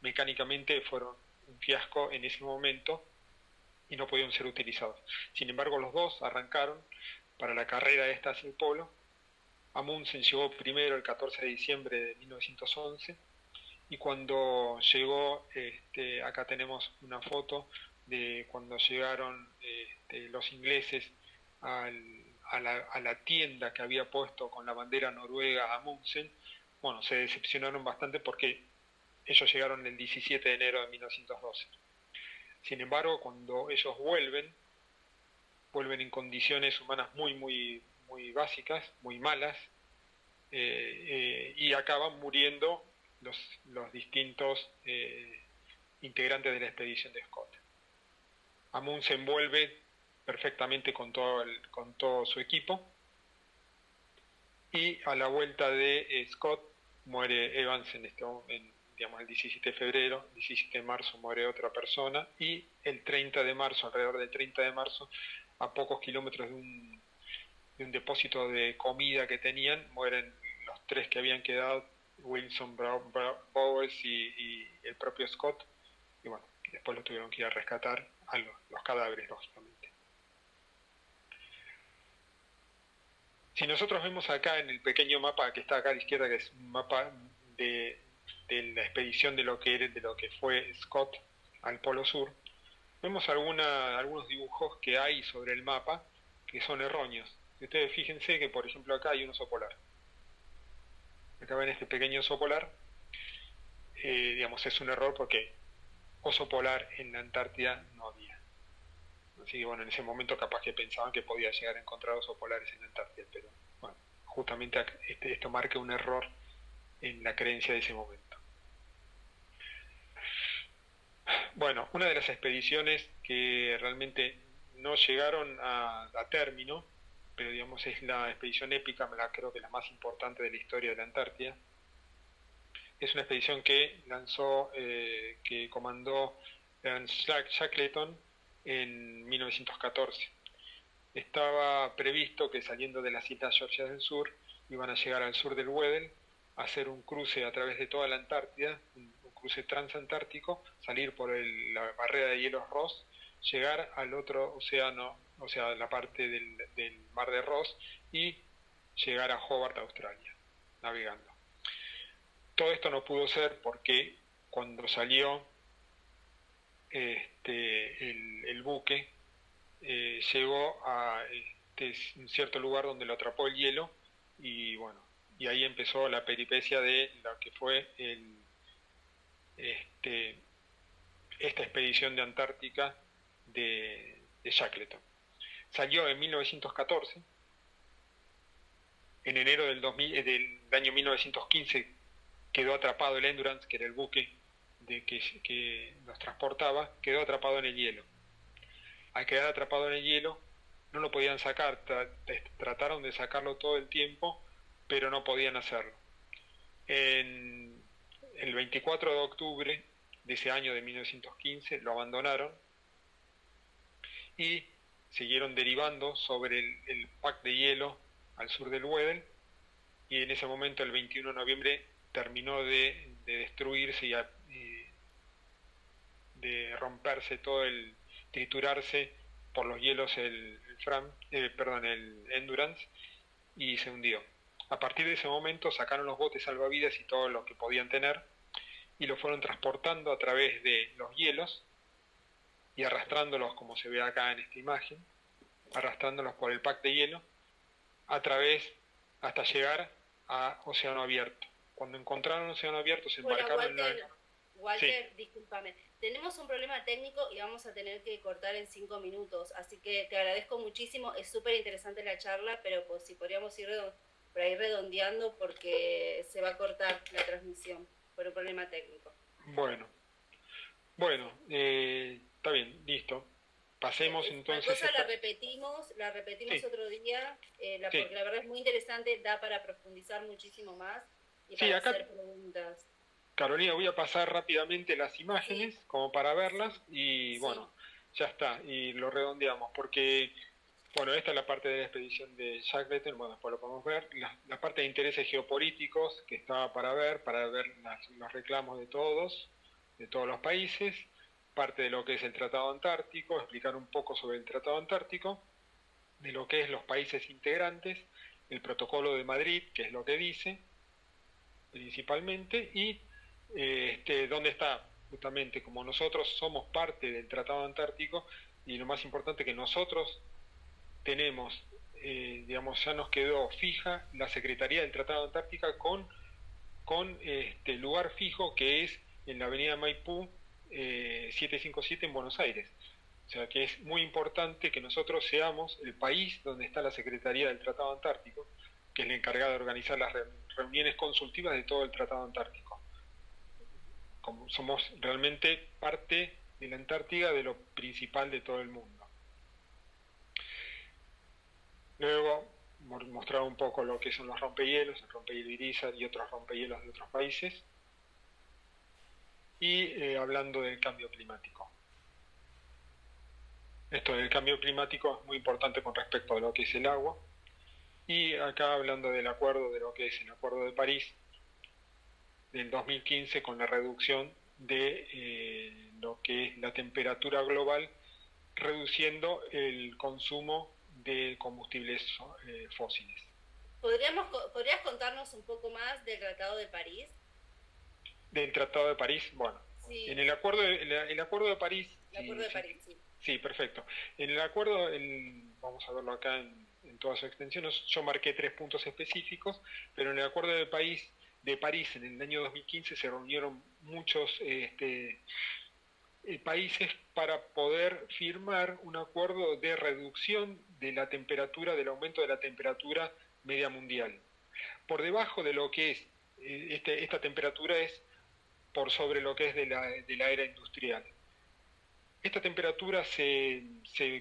mecánicamente fueron un fiasco en ese momento y no pudieron ser utilizados. Sin embargo, los dos arrancaron para la carrera esta hacia el polo. Amundsen llegó primero el 14 de diciembre de 1911, y cuando llegó, acá tenemos una foto de cuando llegaron los ingleses a la tienda que había puesto con la bandera noruega Amundsen. Se decepcionaron bastante porque ellos llegaron el 17 de enero de 1912. Sin embargo, cuando ellos vuelven en condiciones humanas muy básicas, muy malas, y acaban muriendo los distintos integrantes de la expedición de Scott. Amund se envuelve perfectamente con todo su equipo, y a la vuelta de Scott muere Evans digamos, el 17 de febrero, 17 de marzo muere otra persona, y el 30 de marzo, alrededor del 30 de marzo, a pocos kilómetros de un depósito de comida que tenían, mueren los 3 que habían quedado, Wilson, Bowers y el propio Scott, y bueno, después lo tuvieron que ir a rescatar a los cadáveres, lógicamente. Si nosotros vemos acá en el pequeño mapa que está acá a la izquierda, que es un mapa de la expedición de lo que fue Scott al Polo Sur, vemos algunos dibujos que hay sobre el mapa que son erróneos. Ustedes fíjense que, por ejemplo, acá hay un oso polar. Acá ven este pequeño oso polar. Digamos, es un error porque oso polar en la Antártida no había. Así que bueno, en ese momento capaz que pensaban que podía llegar a encontrar osos polares en la Antártida, pero bueno, justamente esto marca un error en la creencia de ese momento. Bueno, una de las expediciones que realmente no llegaron a término, pero digamos es la expedición épica, creo que la más importante de la historia de la Antártida. Es una expedición que que comandó Shackleton en 1914. Estaba previsto que saliendo de las Islas Georgias del Sur iban a llegar al sur del Weddell, hacer un cruce a través de toda la Antártida, un cruce transantártico, salir por la barrera de hielos Ross, llegar al otro océano, o sea, la parte del mar de Ross, y llegar a Hobart, Australia, navegando. Todo esto no pudo ser porque cuando salió el buque, llegó a un cierto lugar donde lo atrapó el hielo, y bueno, y ahí empezó la peripecia de lo que fue esta expedición de Antártica de Shackleton. Salió en 1914, en enero del año 1915 quedó atrapado el Endurance, que era el buque que los transportaba, quedó atrapado en el hielo. Al quedar atrapado en el hielo, no lo podían sacar, trataron de sacarlo todo el tiempo, pero no podían hacerlo. El 24 de octubre de ese año de 1915 lo abandonaron y siguieron derivando sobre el pack de hielo al sur del Weddell, y en ese momento, el 21 de noviembre, terminó de destruirse y de romperse triturarse por los hielos el Endurance, y se hundió. A partir de ese momento sacaron los botes salvavidas y todo lo que podían tener y lo fueron transportando a través de los hielos y arrastrándolos, como se ve acá en esta imagen, arrastrándolos por el pack de hielo hasta llegar a océano abierto. Cuando encontraron océano abierto se embarcaron Walter, sí. Discúlpame, tenemos un problema técnico y vamos a tener que cortar en 5 minutos, así que te agradezco muchísimo, es súper interesante la charla, pero pues si podríamos ir por ahí redondeando porque se va a cortar la transmisión por un problema técnico. Bueno, está bien, listo. Pasemos entonces. La cosa la repetimos sí. Otro día, sí. Porque la verdad es muy interesante, da para profundizar muchísimo más y para hacer preguntas. Carolina, voy a pasar rápidamente las imágenes como para verlas y bueno, ya está, y lo redondeamos porque, bueno, esta es la parte de la expedición de Shackleton, bueno, después lo podemos ver, la parte de intereses geopolíticos que estaba para ver los reclamos de todos los países, parte de lo que es el Tratado Antártico, explicar un poco sobre el Tratado Antártico, de lo que es los países integrantes, el Protocolo de Madrid, que es lo que dice, principalmente, y dónde está, justamente, como nosotros somos parte del Tratado Antártico, y lo más importante que nosotros tenemos, digamos, ya nos quedó fija la Secretaría del Tratado Antártico con lugar fijo que es en la avenida Maipú 757 en Buenos Aires. O sea que es muy importante que nosotros seamos el país donde está la Secretaría del Tratado Antártico, que es la encargada de organizar las reuniones consultivas de todo el Tratado Antártico. Como somos realmente parte de la Antártida, de lo principal de todo el mundo. Luego mostrar un poco lo que son los rompehielos, el rompehielo Irizar y otros rompehielos de otros países. Y hablando del cambio climático. Esto del cambio climático es muy importante con respecto a lo que es el agua. Y acá hablando del acuerdo, de lo que es el Acuerdo de París del 2015 con la reducción de lo que es la temperatura global, reduciendo el consumo de combustibles fósiles. ¿Podrías contarnos un poco más del Tratado de París? Del Tratado de París, bueno, sí. En el acuerdo de París... El Acuerdo de París, sí. Sí, perfecto. En el acuerdo, vamos a verlo acá en toda su extensión, yo marqué 3 puntos específicos, pero en el Acuerdo de París en el año 2015 se reunieron muchos países para poder firmar un acuerdo de reducción de la temperatura, del aumento de la temperatura media mundial. Por debajo de lo que es, esta temperatura es por sobre lo que es de la era industrial. Esta temperatura se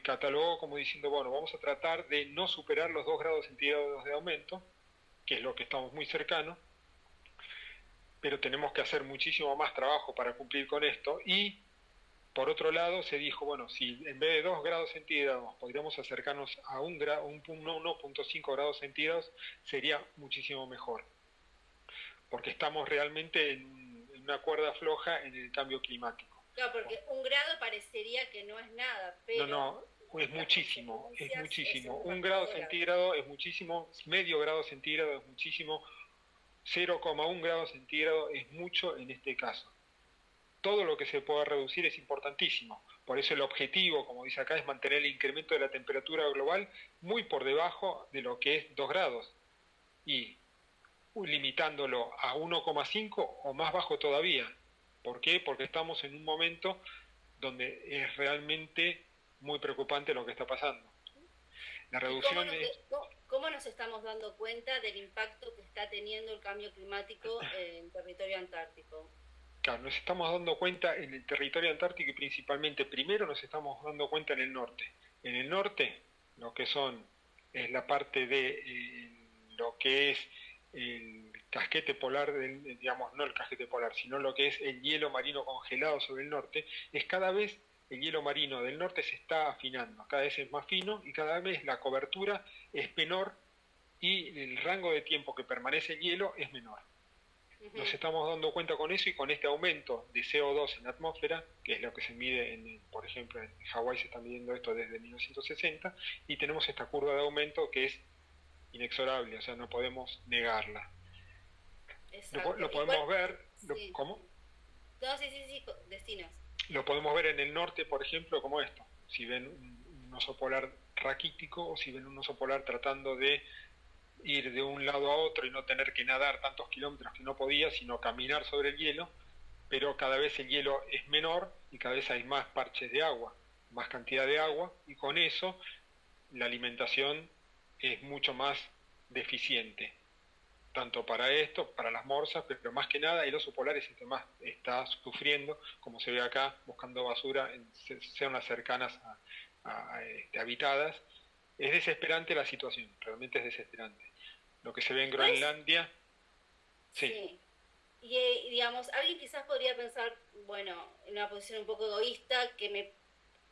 catalogó como diciendo, bueno, vamos a tratar de no superar los 2 grados centígrados de aumento, que es lo que estamos muy cercanos, pero tenemos que hacer muchísimo más trabajo para cumplir con esto. Y por otro lado se dijo, bueno, si en vez de 2 grados centígrados podríamos acercarnos a 1.5 grados centígrados, sería muchísimo mejor, porque estamos realmente en una cuerda floja en el cambio climático. Claro, porque 1 grado parecería que no es nada, pero... No, es muchísimo. 1 grado centígrado es muchísimo, medio grado centígrado es muchísimo, 0,1 grado centígrado es mucho en este caso. Todo lo que se pueda reducir es importantísimo. Por eso el objetivo, como dice acá, es mantener el incremento de la temperatura global muy por debajo de lo que es 2 grados. Y limitándolo a 1,5 o más bajo todavía. ¿Por qué? Porque estamos en un momento donde es realmente muy preocupante lo que está pasando. La reducción ¿Cómo nos estamos dando cuenta del impacto que está teniendo el cambio climático en el territorio antártico? Claro, nos estamos dando cuenta en el territorio antártico y principalmente, primero nos estamos dando cuenta en el norte. En el norte, lo que es la parte de lo que es el casquete polar, digamos, no el casquete polar, sino lo que es el hielo marino congelado sobre el norte, es cada vez el hielo marino del norte se está afinando, cada vez es más fino y cada vez la cobertura es menor y el rango de tiempo que permanece el hielo es menor. Nos estamos dando cuenta con eso y con este aumento de CO2 en la atmósfera, que es lo que se mide, por ejemplo, en Hawái se está midiendo esto desde 1960, y tenemos esta curva de aumento que es inexorable, o sea, no podemos negarla. Lo podemos ver, sí. ¿Cómo? No, sí, destinos. Lo podemos ver en el norte, por ejemplo, como esto. Si ven un oso polar raquítico o si ven un oso polar tratando de ir de un lado a otro y no tener que nadar tantos kilómetros que no podía, sino caminar sobre el hielo, pero cada vez el hielo es menor y cada vez hay más parches de agua, más cantidad de agua, y con eso la alimentación es mucho más deficiente, tanto para esto, para las morsas, pero más que nada el oso polar es el que más está sufriendo, como se ve acá, buscando basura en zonas cercanas a habitadas. Es desesperante la situación, realmente es desesperante. Lo que se ve en Groenlandia... Sí. Y digamos, alguien quizás podría pensar, bueno, en una posición un poco egoísta, que me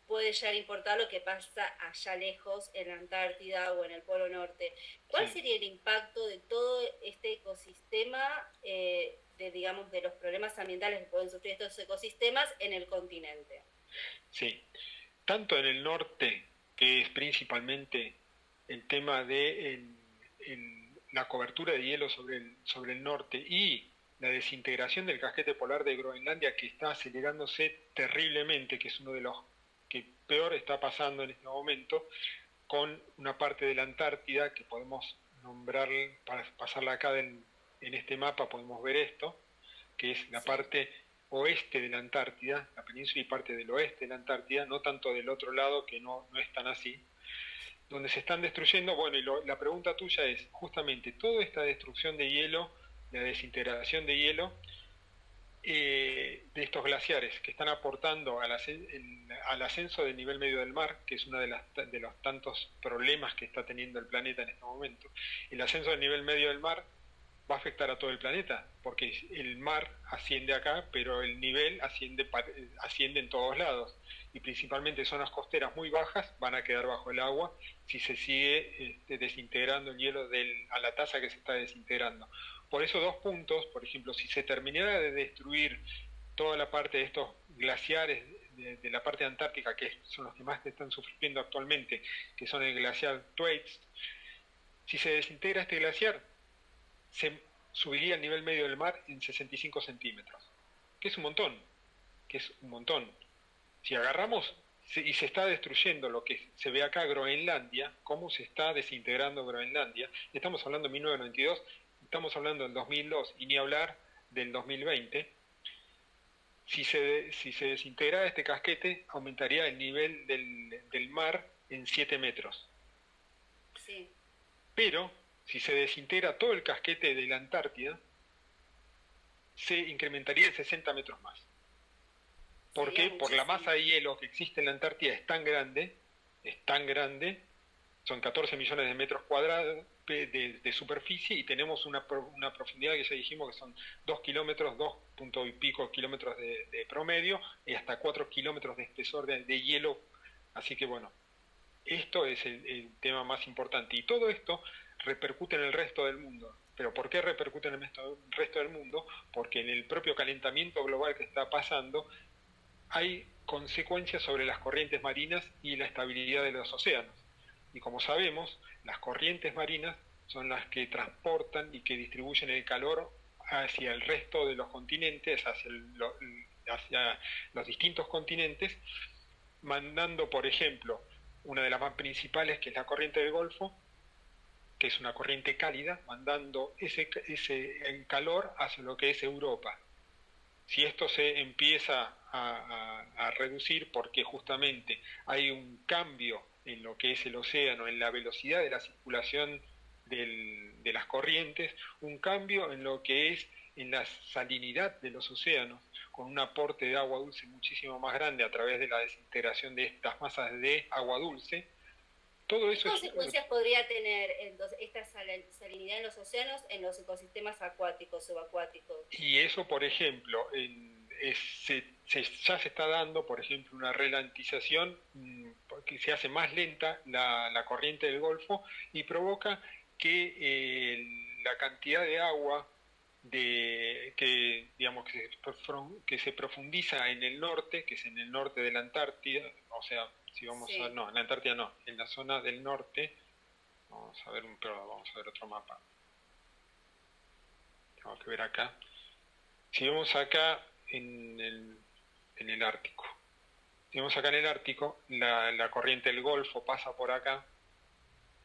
puede llegar a importar lo que pasa allá lejos, en la Antártida o en el Polo Norte. ¿Cuál sería el impacto de todo este ecosistema, digamos, de los problemas ambientales que pueden sufrir estos ecosistemas en el continente? Sí, tanto en el norte, que es principalmente el tema de la cobertura de hielo sobre el norte y la desintegración del casquete polar de Groenlandia, que está acelerándose terriblemente, que es uno de los que peor está pasando en este momento, con una parte de la Antártida que podemos nombrar, para pasarla acá en este mapa podemos ver esto, que es la parte oeste de la Antártida, la península y parte del oeste de la Antártida, no tanto del otro lado, que no es tan así, donde se están destruyendo. Bueno, y la pregunta tuya es, justamente, toda esta destrucción de hielo, la desintegración de hielo, de estos glaciares que están aportando al ascenso del nivel medio del mar, que es uno de los tantos problemas que está teniendo el planeta en este momento. El ascenso del nivel medio del mar va a afectar a todo el planeta, porque el mar asciende acá, pero el nivel asciende en todos lados, y principalmente zonas costeras muy bajas van a quedar bajo el agua si se sigue desintegrando el hielo a la tasa que se está desintegrando. Por eso 2 puntos, por ejemplo, si se terminara de destruir toda la parte de estos glaciares de la parte antártica, que son los que más están sufriendo actualmente, que son el glaciar Thwaites, si se desintegra este glaciar, se subiría el nivel medio del mar en 65 centímetros, que es un montón, Si agarramos y se está destruyendo lo que se ve acá, Groenlandia, cómo se está desintegrando Groenlandia, estamos hablando de 1992, estamos hablando del 2002 y ni hablar del 2020, si se desintegra este casquete, aumentaría el nivel del mar en 7 metros. Sí. Pero si se desintegra todo el casquete de la Antártida, se incrementaría en 60 metros más. ¿Por qué? Por la masa de hielo que existe en la Antártida es tan grande, son 14 millones de metros cuadrados de superficie, y tenemos una profundidad que ya dijimos que son 2 kilómetros, 2 punto y pico kilómetros de promedio, y hasta 4 kilómetros de espesor de hielo. Así que bueno, esto es el tema más importante, y todo esto repercute en el resto del mundo. ¿Pero por qué repercute en el resto del mundo? Porque en el propio calentamiento global que está pasando hay consecuencias sobre las corrientes marinas y la estabilidad de los océanos. Y como sabemos, las corrientes marinas son las que transportan y que distribuyen el calor hacia el resto de los continentes, hacia los distintos continentes, mandando, por ejemplo, una de las más principales, que es la corriente del Golfo, que es una corriente cálida, mandando ese calor hacia lo que es Europa. Si esto se empieza a reducir, porque justamente hay un cambio en lo que es el océano, en la velocidad de la circulación de las corrientes, un cambio en lo que es en la salinidad de los océanos, con un aporte de agua dulce muchísimo más grande a través de la desintegración de estas masas de agua dulce. Todo eso. ¿Qué consecuencias podría tener entonces esta salinidad en los océanos en los ecosistemas acuáticos, subacuáticos? Y eso, por ejemplo, ya se está dando, por ejemplo, una ralentización, porque se hace más lenta la corriente del Golfo, y provoca que la cantidad de agua que se profundiza en el norte, que es en el norte de la Antártida, o sea, si vamos a ver, no, en la Antártida no, en la zona del norte, vamos a ver otro mapa. Tengo que ver acá. Si vemos acá en el Ártico, la corriente del Golfo pasa por acá,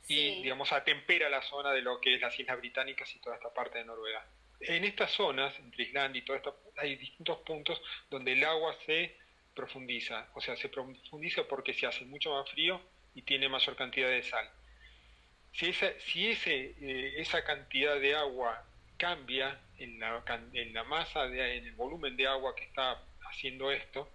y digamos atempera la zona de lo que es las Islas Británicas y toda esta parte de Noruega. En estas zonas, entre Islandia y todo esto, hay distintos puntos donde el agua se profundiza, o sea, se profundiza porque se hace mucho más frío y tiene mayor cantidad de sal. Si esa cantidad de agua cambia en la masa, en el volumen de agua que está haciendo esto,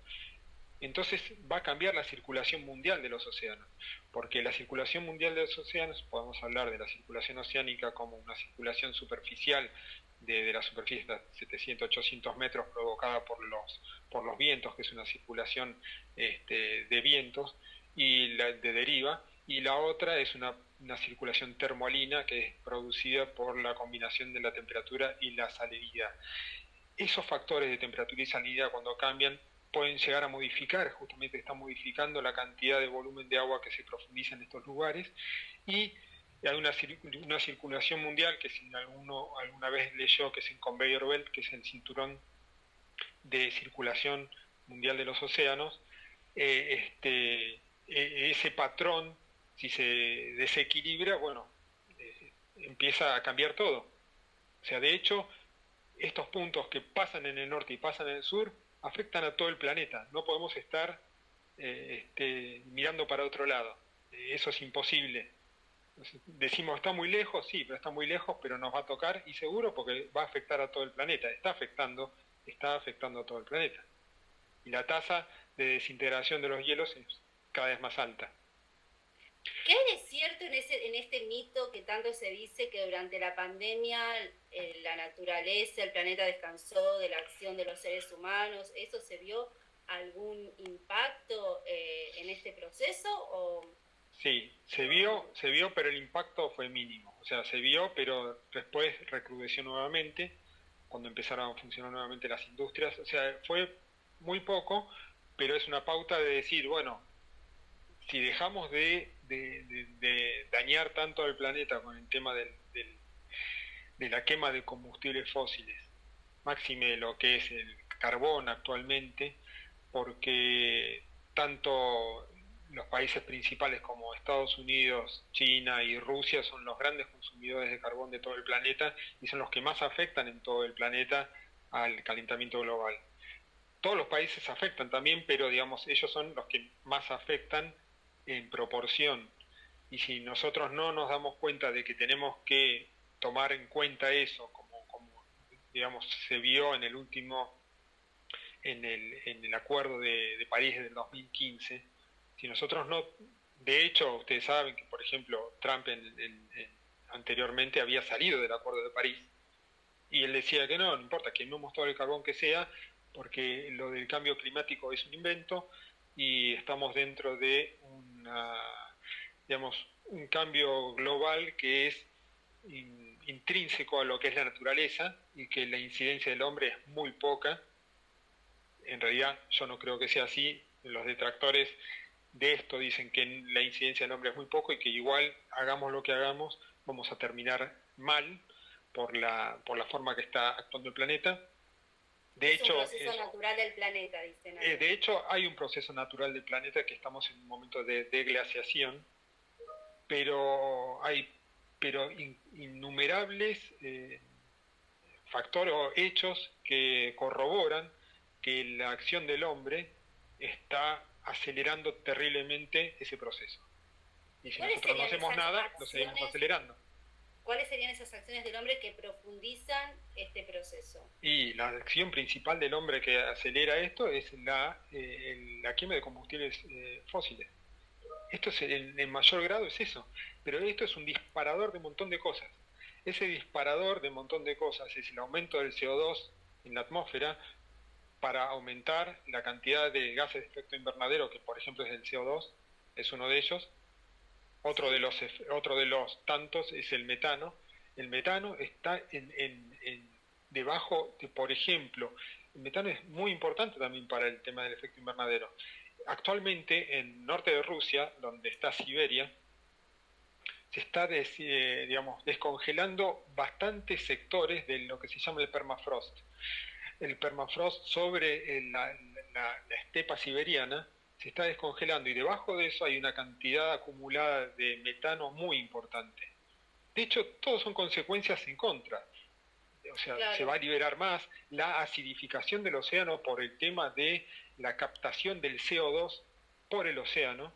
entonces va a cambiar la circulación mundial de los océanos, porque la circulación mundial de los océanos, podemos hablar de la circulación oceánica como una circulación superficial de la superficie de 700, 800 metros, provocada por los vientos, que es una circulación de vientos y de deriva, y la otra es una circulación termoalina, que es producida por la combinación de la temperatura y la salinidad. Esos factores de temperatura y salinidad, cuando cambian, pueden llegar a modificar, justamente están modificando la cantidad de volumen de agua que se profundiza en estos lugares, y hay una circulación mundial que, si alguna vez leyó, que es el Conveyor Belt, que es el cinturón de circulación mundial de los océanos, ese patrón, si se desequilibra, bueno, empieza a cambiar todo. O sea, de hecho, estos puntos que pasan en el norte y pasan en el sur afectan a todo el planeta. No podemos estar mirando para otro lado. Eso es imposible. Decimos, está muy lejos, sí, pero está muy lejos, pero nos va a tocar y seguro porque va a afectar a todo el planeta. Está afectando a todo el planeta. Y la tasa de desintegración de los hielos es cada vez más alta. ¿Qué hay de cierto en este mito que tanto se dice que durante la pandemia la naturaleza, el planeta descansó de la acción de los seres humanos? ¿Eso se vio algún impacto en este proceso? O... Sí, se vio, pero el impacto fue mínimo. O sea, se vio, pero después recrudeció nuevamente cuando empezaron a funcionar nuevamente las industrias. O sea, fue muy poco, pero es una pauta de decir, bueno, si dejamos de dañar tanto al planeta con el tema de la quema de combustibles fósiles, máxime lo que es el carbón actualmente, porque tanto los países principales como Estados Unidos, China y Rusia son los grandes consumidores de carbón de todo el planeta y son los que más afectan en todo el planeta al calentamiento global. Todos los países afectan también, pero digamos, ellos son los que más afectan en proporción. Y si nosotros no nos damos cuenta de que tenemos que tomar en cuenta eso, como digamos, se vio en el último, en el acuerdo de París del 2015, si nosotros no, de hecho, ustedes saben que, por ejemplo, Trump anteriormente había salido del acuerdo de París, y él decía que no importa, quememos todo el carbón que sea, porque lo del cambio climático es un invento y estamos dentro de digamos, un cambio global que es intrínseco a lo que es la naturaleza y que la incidencia del hombre es muy poca. En realidad yo no creo que sea así. Los detractores de esto dicen que la incidencia del hombre es muy poco y que igual hagamos lo que hagamos vamos a terminar mal por la forma que está actuando el planeta. De hecho, un proceso natural del planeta, dicen. De hecho, hay un proceso natural del planeta que estamos en un momento de glaciación, pero hay innumerables factores o hechos que corroboran que la acción del hombre está acelerando terriblemente ese proceso. Y si nosotros no hacemos nada, lo seguimos acelerando. ¿Cuáles serían esas acciones del hombre que profundizan este proceso? Y la acción principal del hombre que acelera esto es la quema de combustibles fósiles. Esto es en mayor grado es eso, pero esto es un disparador de un montón de cosas. Ese disparador de un montón de cosas es el aumento del CO2 en la atmósfera para aumentar la cantidad de gases de efecto invernadero, que por ejemplo es el CO2, es uno de ellos. Otro de los tantos es el metano. El metano está debajo de, por ejemplo, el metano es muy importante también para el tema del efecto invernadero. Actualmente en norte de Rusia, donde está Siberia, se está descongelando bastantes sectores de lo que se llama el permafrost. El permafrost sobre la estepa siberiana se está descongelando y debajo de eso hay una cantidad acumulada de metano muy importante. De hecho, todos son consecuencias en contra. O sea, claro, se va a liberar más la acidificación del océano por el tema de la captación del CO2 por el océano,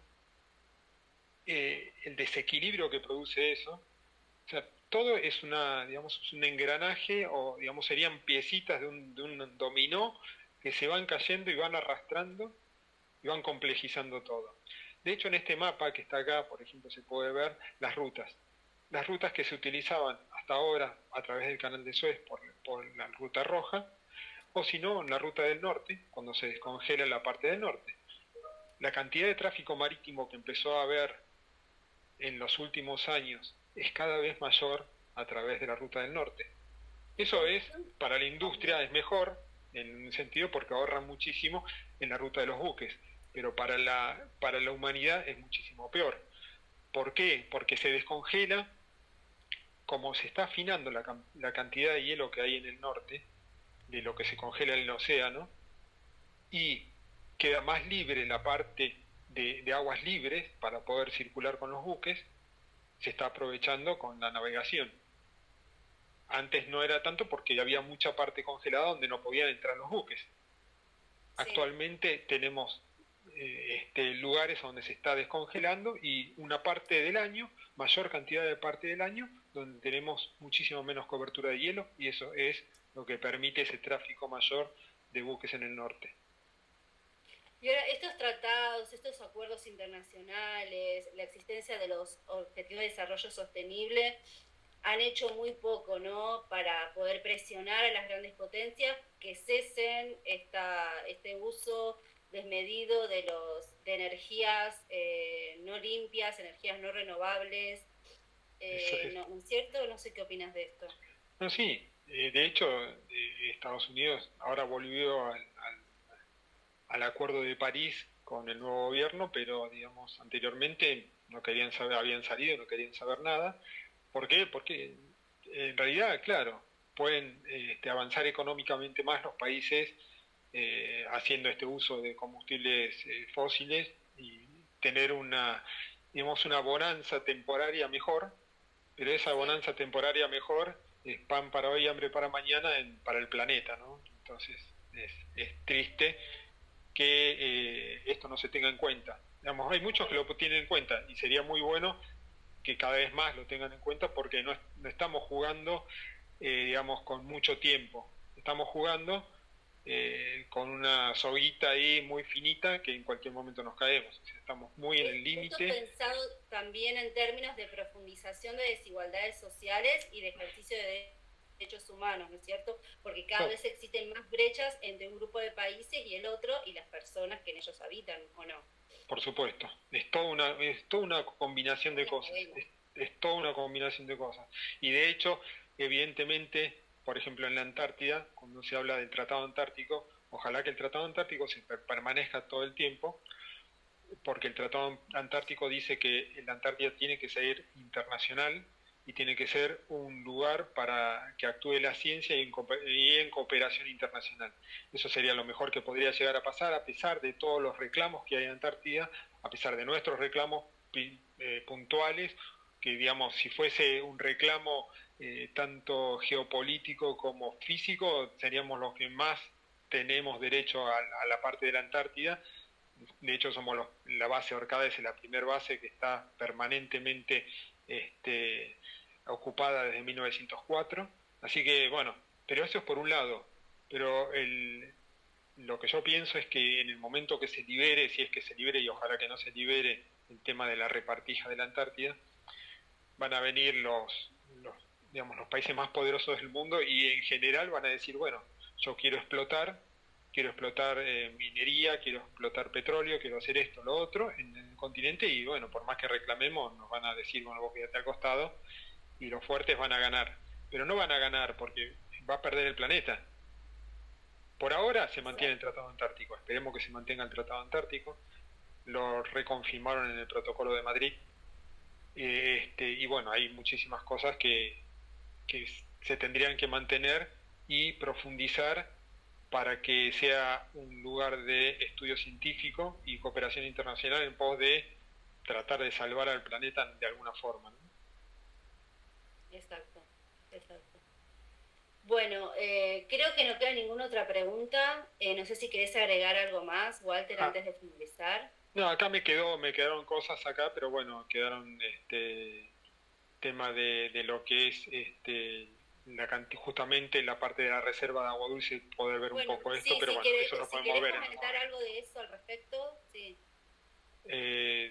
el desequilibrio que produce eso. O sea, todo es digamos, un engranaje o digamos serían piecitas de un dominó que se van cayendo y van arrastrando y van complejizando todo. De hecho, en este mapa que está acá, por ejemplo, se puede ver las rutas. Las rutas que se utilizaban hasta ahora a través del canal de Suez por la ruta roja, o si no, en la ruta del norte, cuando se descongela la parte del norte. La cantidad de tráfico marítimo que empezó a haber en los últimos años es cada vez mayor a través de la ruta del norte. Eso es, para la industria es mejor, en un sentido porque ahorran muchísimo en la ruta de los buques, pero para la humanidad es muchísimo peor. ¿Por qué? Porque se descongela, como se está afinando la cantidad de hielo que hay en el norte, de lo que se congela en el océano, y queda más libre la parte de aguas libres para poder circular con los buques, se está aprovechando con la navegación. Antes no era tanto porque había mucha parte congelada donde no podían entrar los buques. Sí. Actualmente tenemos lugares donde se está descongelando y una parte del año, mayor cantidad de parte del año, donde tenemos muchísimo menos cobertura de hielo y eso es lo que permite ese tráfico mayor de buques en el norte. Y ahora, estos tratados, estos acuerdos internacionales, la existencia de los Objetivos de Desarrollo Sostenible, han hecho muy poco, ¿no? Para poder presionar a las grandes potencias que cesen este uso desmedido de energías no limpias, energías no renovables. Es, es, ¿No, ¿no es cierto? No sé qué opinas de esto. no, sí, de hecho, Estados Unidos ahora volvió al Acuerdo de París con el nuevo gobierno, pero digamos anteriormente no querían saber, habían salido, no querían saber nada. ¿Por qué? Porque en realidad, claro, pueden avanzar económicamente más los países haciendo este uso de combustibles fósiles y tener digamos, una bonanza temporaria mejor, pero esa Sí. bonanza temporaria mejor es pan para hoy, hambre para mañana para el planeta, ¿no? Entonces es triste que esto no se tenga en cuenta. Digamos, hay muchos que lo tienen en cuenta y sería muy bueno que cada vez más lo tengan en cuenta porque no estamos jugando, digamos, con mucho tiempo. Estamos jugando con una soguita ahí muy finita que en cualquier momento nos caemos. O sea, estamos muy en el Esto límite. pensado también en términos de profundización de desigualdades sociales y de ejercicio de derechos humanos, ¿no es cierto? Porque cada No, vez existen más brechas entre un grupo de países y el otro y las personas que en ellos habitan, ¿o no? por supuesto. Es toda una combinación de Una cosas. cadena. Es toda una combinación de cosas. Y de hecho, evidentemente, por ejemplo, en la Antártida, cuando se habla del Tratado Antártico, ojalá que el Tratado Antártico se permanezca todo el tiempo, porque el Tratado Antártico dice que la Antártida tiene que ser internacional y tiene que ser un lugar para que actúe la ciencia y en cooperación internacional. Eso sería lo mejor que podría llegar a pasar, a pesar de todos los reclamos que hay en Antártida, a pesar de nuestros reclamos puntuales, que digamos, si fuese un reclamo tanto geopolítico como físico, seríamos los que más tenemos derecho a la parte de la Antártida. De hecho, somos la base Orcada es la primera base que está permanentemente este, ocupada desde 1904. Así que, bueno, pero eso es por un lado. Pero lo que yo pienso es que en el momento que se libere, si es que se libere y ojalá que no se libere el tema de la repartija de la Antártida, van a venir los, digamos, los países más poderosos del mundo y en general van a decir, bueno, yo quiero explotar minería, quiero explotar petróleo, quiero hacer esto, lo otro en el continente y bueno, por más que reclamemos, nos van a decir, bueno, vos quedate al costado y los fuertes van a ganar. Pero no van a ganar porque va a perder el planeta. Por ahora se mantiene el Exacto. Tratado Antártico, esperemos que se mantenga el Tratado Antártico, lo reconfirmaron en el Protocolo de Madrid, y bueno, hay muchísimas cosas que se tendrían que mantener y profundizar para que sea un lugar de estudio científico y cooperación internacional en pos de tratar de salvar al planeta de alguna forma, ¿no? Exacto, exacto. Bueno, creo que no queda ninguna otra pregunta. No sé si querés agregar algo más, Walter, Ah, antes de finalizar. no, acá me quedaron cosas acá, pero bueno, quedaron tema de lo que es justamente la parte de la reserva de agua dulce, poder ver un Bueno, poco esto, sí, pero bueno, eso lo si podemos querés ver en otro comentar momento. algo de eso al respecto, sí.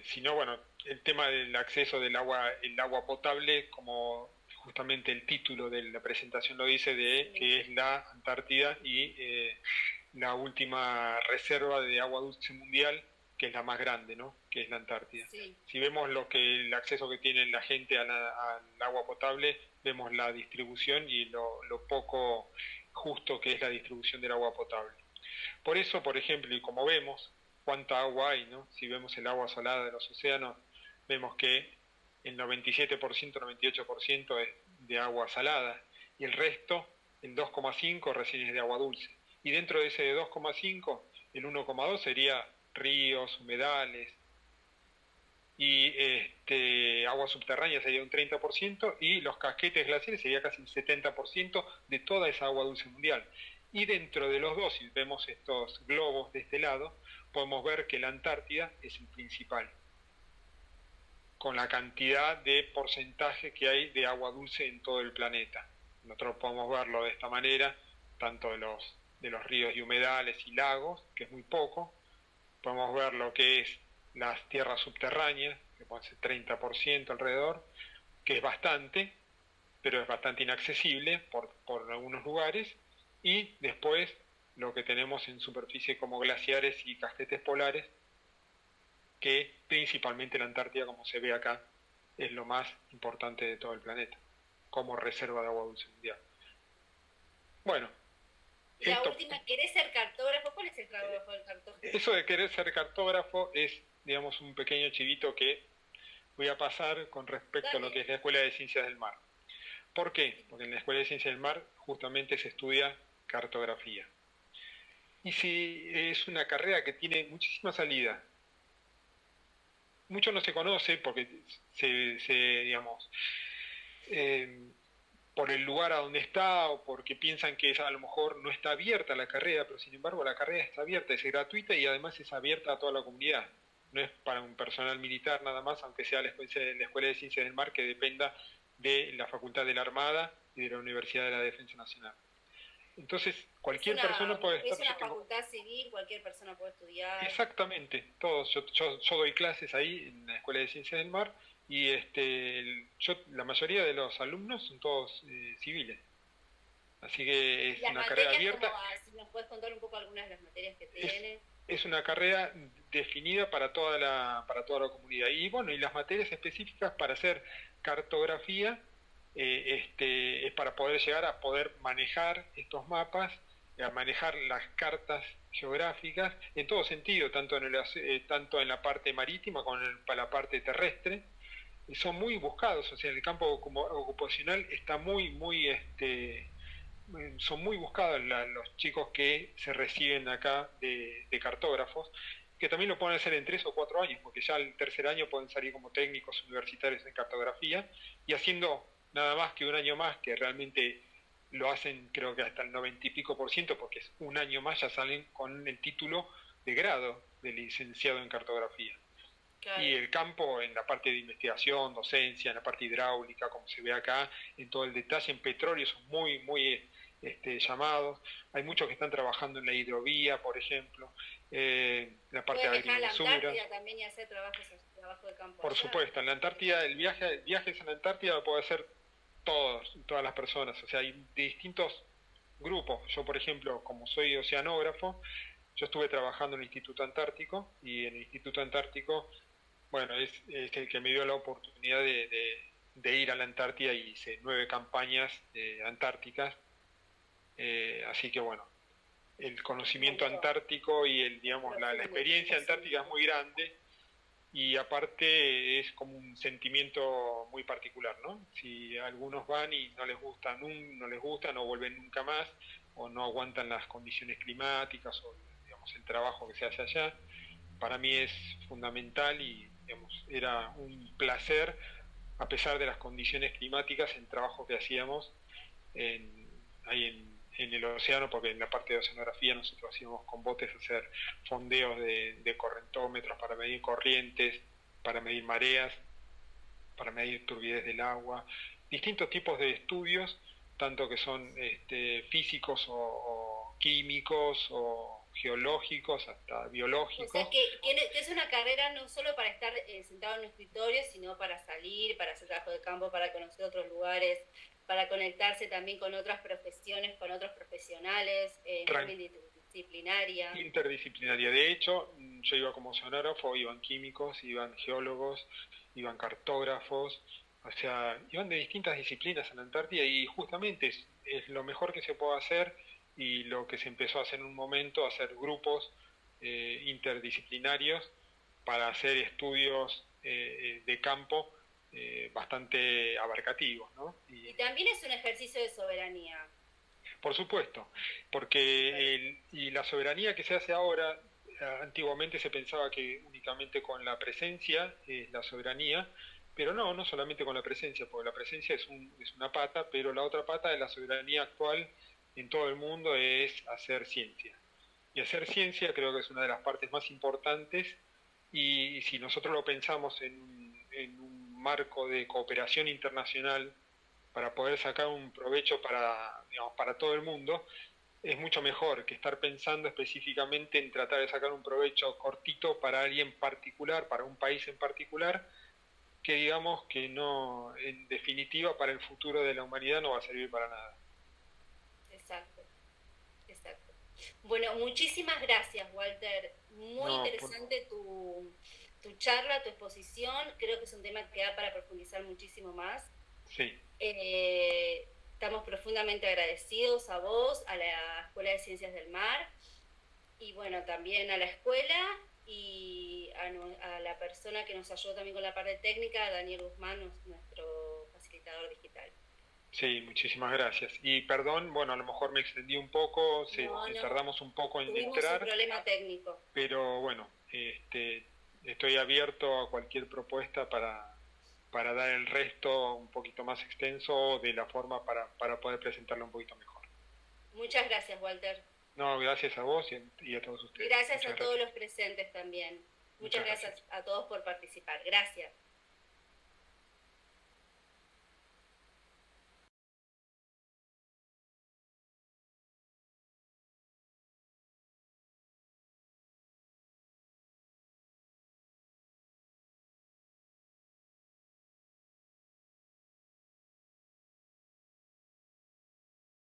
Si no, bueno, el tema del acceso el agua potable, como justamente el título de la presentación lo dice, de Sí, que es la Antártida y la última reserva de agua dulce mundial, que es la más grande, ¿no? Que es la Antártida. sí, Si vemos el acceso que tiene la gente al agua potable, vemos la distribución y lo poco justo que es la distribución del agua potable. Por eso, por ejemplo, y como vemos cuánta agua hay, ¿no? Si vemos el agua salada de los océanos, vemos que el 97%, 98% es de agua salada y el resto, el 2,5 recién es de agua dulce. Y dentro de ese 2,5, el 1,2 sería ríos, humedales y agua subterránea sería un 30% y los casquetes glaciares sería casi el 70% de toda esa agua dulce mundial. Y dentro de los dos, si vemos estos globos de este lado, podemos ver que la Antártida es el principal, con la cantidad de porcentaje que hay de agua dulce en todo el planeta. Nosotros podemos verlo de esta manera, tanto de los ríos y humedales y lagos, que es muy poco. Podemos ver lo que es las tierras subterráneas, que puede ser 30% alrededor, que es bastante, pero es bastante inaccesible por algunos lugares. Y después lo que tenemos en superficie como glaciares y casquetes polares, que principalmente la Antártida, como se ve acá, es lo más importante de todo el planeta, como reserva de agua dulce mundial. Bueno. Y la última, ¿querés ser cartógrafo? ¿Cuál es el trabajo del cartógrafo? Eso de querer ser cartógrafo es, digamos, un pequeño chivito que voy a pasar con respecto a lo que es la Escuela de Ciencias del Mar. ¿Por qué? Porque en la Escuela de Ciencias del Mar justamente se estudia cartografía. Y si es una carrera que tiene muchísima salida. Mucho no se conoce porque digamos, por el lugar a donde está o porque piensan que a lo mejor no está abierta la carrera, pero sin embargo la carrera está abierta, es gratuita y además es abierta a toda la comunidad. No es para un personal militar nada más, aunque sea la Escuela de Ciencias del Mar, que dependa de la Facultad de la Armada y de la Universidad de la Defensa Nacional. Entonces, cualquier persona puede estar... Es una facultad civil, cualquier persona puede estudiar. Exactamente, todos. Yo doy clases ahí en la Escuela de Ciencias del Mar y la mayoría de los alumnos son todos civiles. Así que es una carrera abierta. Si nos puedes contar un poco algunas de las materias que tiene. Es una carrera definida para toda la comunidad. Y bueno, y las materias específicas para hacer cartografía es para poder llegar a poder manejar estos mapas, a manejar las cartas geográficas en todo sentido, tanto en la parte marítima como en la parte terrestre. Son muy buscados, o sea, el campo ocupacional está son muy buscados los chicos que se reciben acá de cartógrafos, que también lo pueden hacer en 3 o 4 años, porque ya el tercer año pueden salir como técnicos universitarios en cartografía, y haciendo nada más que un año más, que realmente lo hacen creo que hasta el 90 y pico %, porque es un año más, ya salen con el título de grado de licenciado en cartografía. Claro. Y el campo en la parte de investigación, docencia, en la parte hidráulica, como se ve acá, en todo el detalle, en petróleo son muy llamados. Hay muchos que están trabajando en la hidrovía, por ejemplo, la parte de agrimensura. ¿En la Antártida también y hacer trabajo de campo? Por supuesto, en la Antártida, viajes en la Antártida lo puede hacer todas las personas, o sea, hay distintos grupos. Yo, por ejemplo, como soy oceanógrafo, yo estuve trabajando en el Instituto Antártico, y en el Instituto Antártico, bueno, es el que me dio la oportunidad de ir a la Antártida y hice 9 campañas antárticas, así que bueno, el conocimiento antártico y la experiencia antártica es muy grande, y aparte es como un sentimiento muy particular, ¿no? Si algunos van y no les gusta, no vuelven nunca más, o no aguantan las condiciones climáticas o el trabajo que se hace allá, para mí es fundamental y era un placer, a pesar de las condiciones climáticas, el trabajo que hacíamos ahí en el océano, porque en la parte de oceanografía nosotros hacíamos con botes hacer fondeos de correntómetros para medir corrientes, para medir mareas, para medir turbidez del agua, distintos tipos de estudios, tanto que son físicos o químicos o geológicos, hasta biológicos. O sea, que es una carrera no solo para estar sentado en un escritorio, sino para salir, para hacer trabajo de campo, para conocer otros lugares, para conectarse también con otras profesiones, con otros profesionales, también interdisciplinaria. Interdisciplinaria. De hecho, yo iba como oceanógrafo, iban químicos, iban geólogos, iban cartógrafos, o sea, iban de distintas disciplinas en la Antártida, y justamente es lo mejor que se puede hacer, y lo que se empezó a hacer en un momento, hacer grupos interdisciplinarios para hacer estudios de campo bastante abarcativos, ¿no? Y también es un ejercicio de soberanía. Por supuesto, porque y la soberanía que se hace ahora, antiguamente se pensaba que únicamente con la presencia es la soberanía, pero no solamente con la presencia, porque la presencia es una pata, pero la otra pata de la soberanía actual en todo el mundo es hacer ciencia. Y hacer ciencia creo que es una de las partes más importantes, y si nosotros lo pensamos en un marco de cooperación internacional para poder sacar un provecho para, digamos, para todo el mundo, es mucho mejor que estar pensando específicamente en tratar de sacar un provecho cortito para alguien particular, para un país en particular, que digamos que no, en definitiva, para el futuro de la humanidad no va a servir para nada. Exacto, exacto. Bueno, muchísimas gracias, Walter. Muy No, interesante tu charla, tu exposición. Creo que es un tema que da para profundizar muchísimo más. sí, Estamos profundamente agradecidos a vos, a la Escuela de Ciencias del Mar, y bueno, también a la escuela y a la persona que nos ayudó también con la parte técnica, Daniel Guzmán, nuestro facilitador digital. sí, muchísimas gracias. Y perdón, bueno, a lo mejor me extendí un poco, No, no, tardamos un poco en tuvimos un entrar, problema técnico. pero bueno, estoy abierto a cualquier propuesta para dar el resto un poquito más extenso de la forma para poder presentarlo un poquito mejor. Muchas gracias, Walter. No, gracias a vos y a todos Y ustedes. gracias Muchas a todos gracias. los presentes también. Muchas Muchas gracias gracias. a todos por participar. Gracias.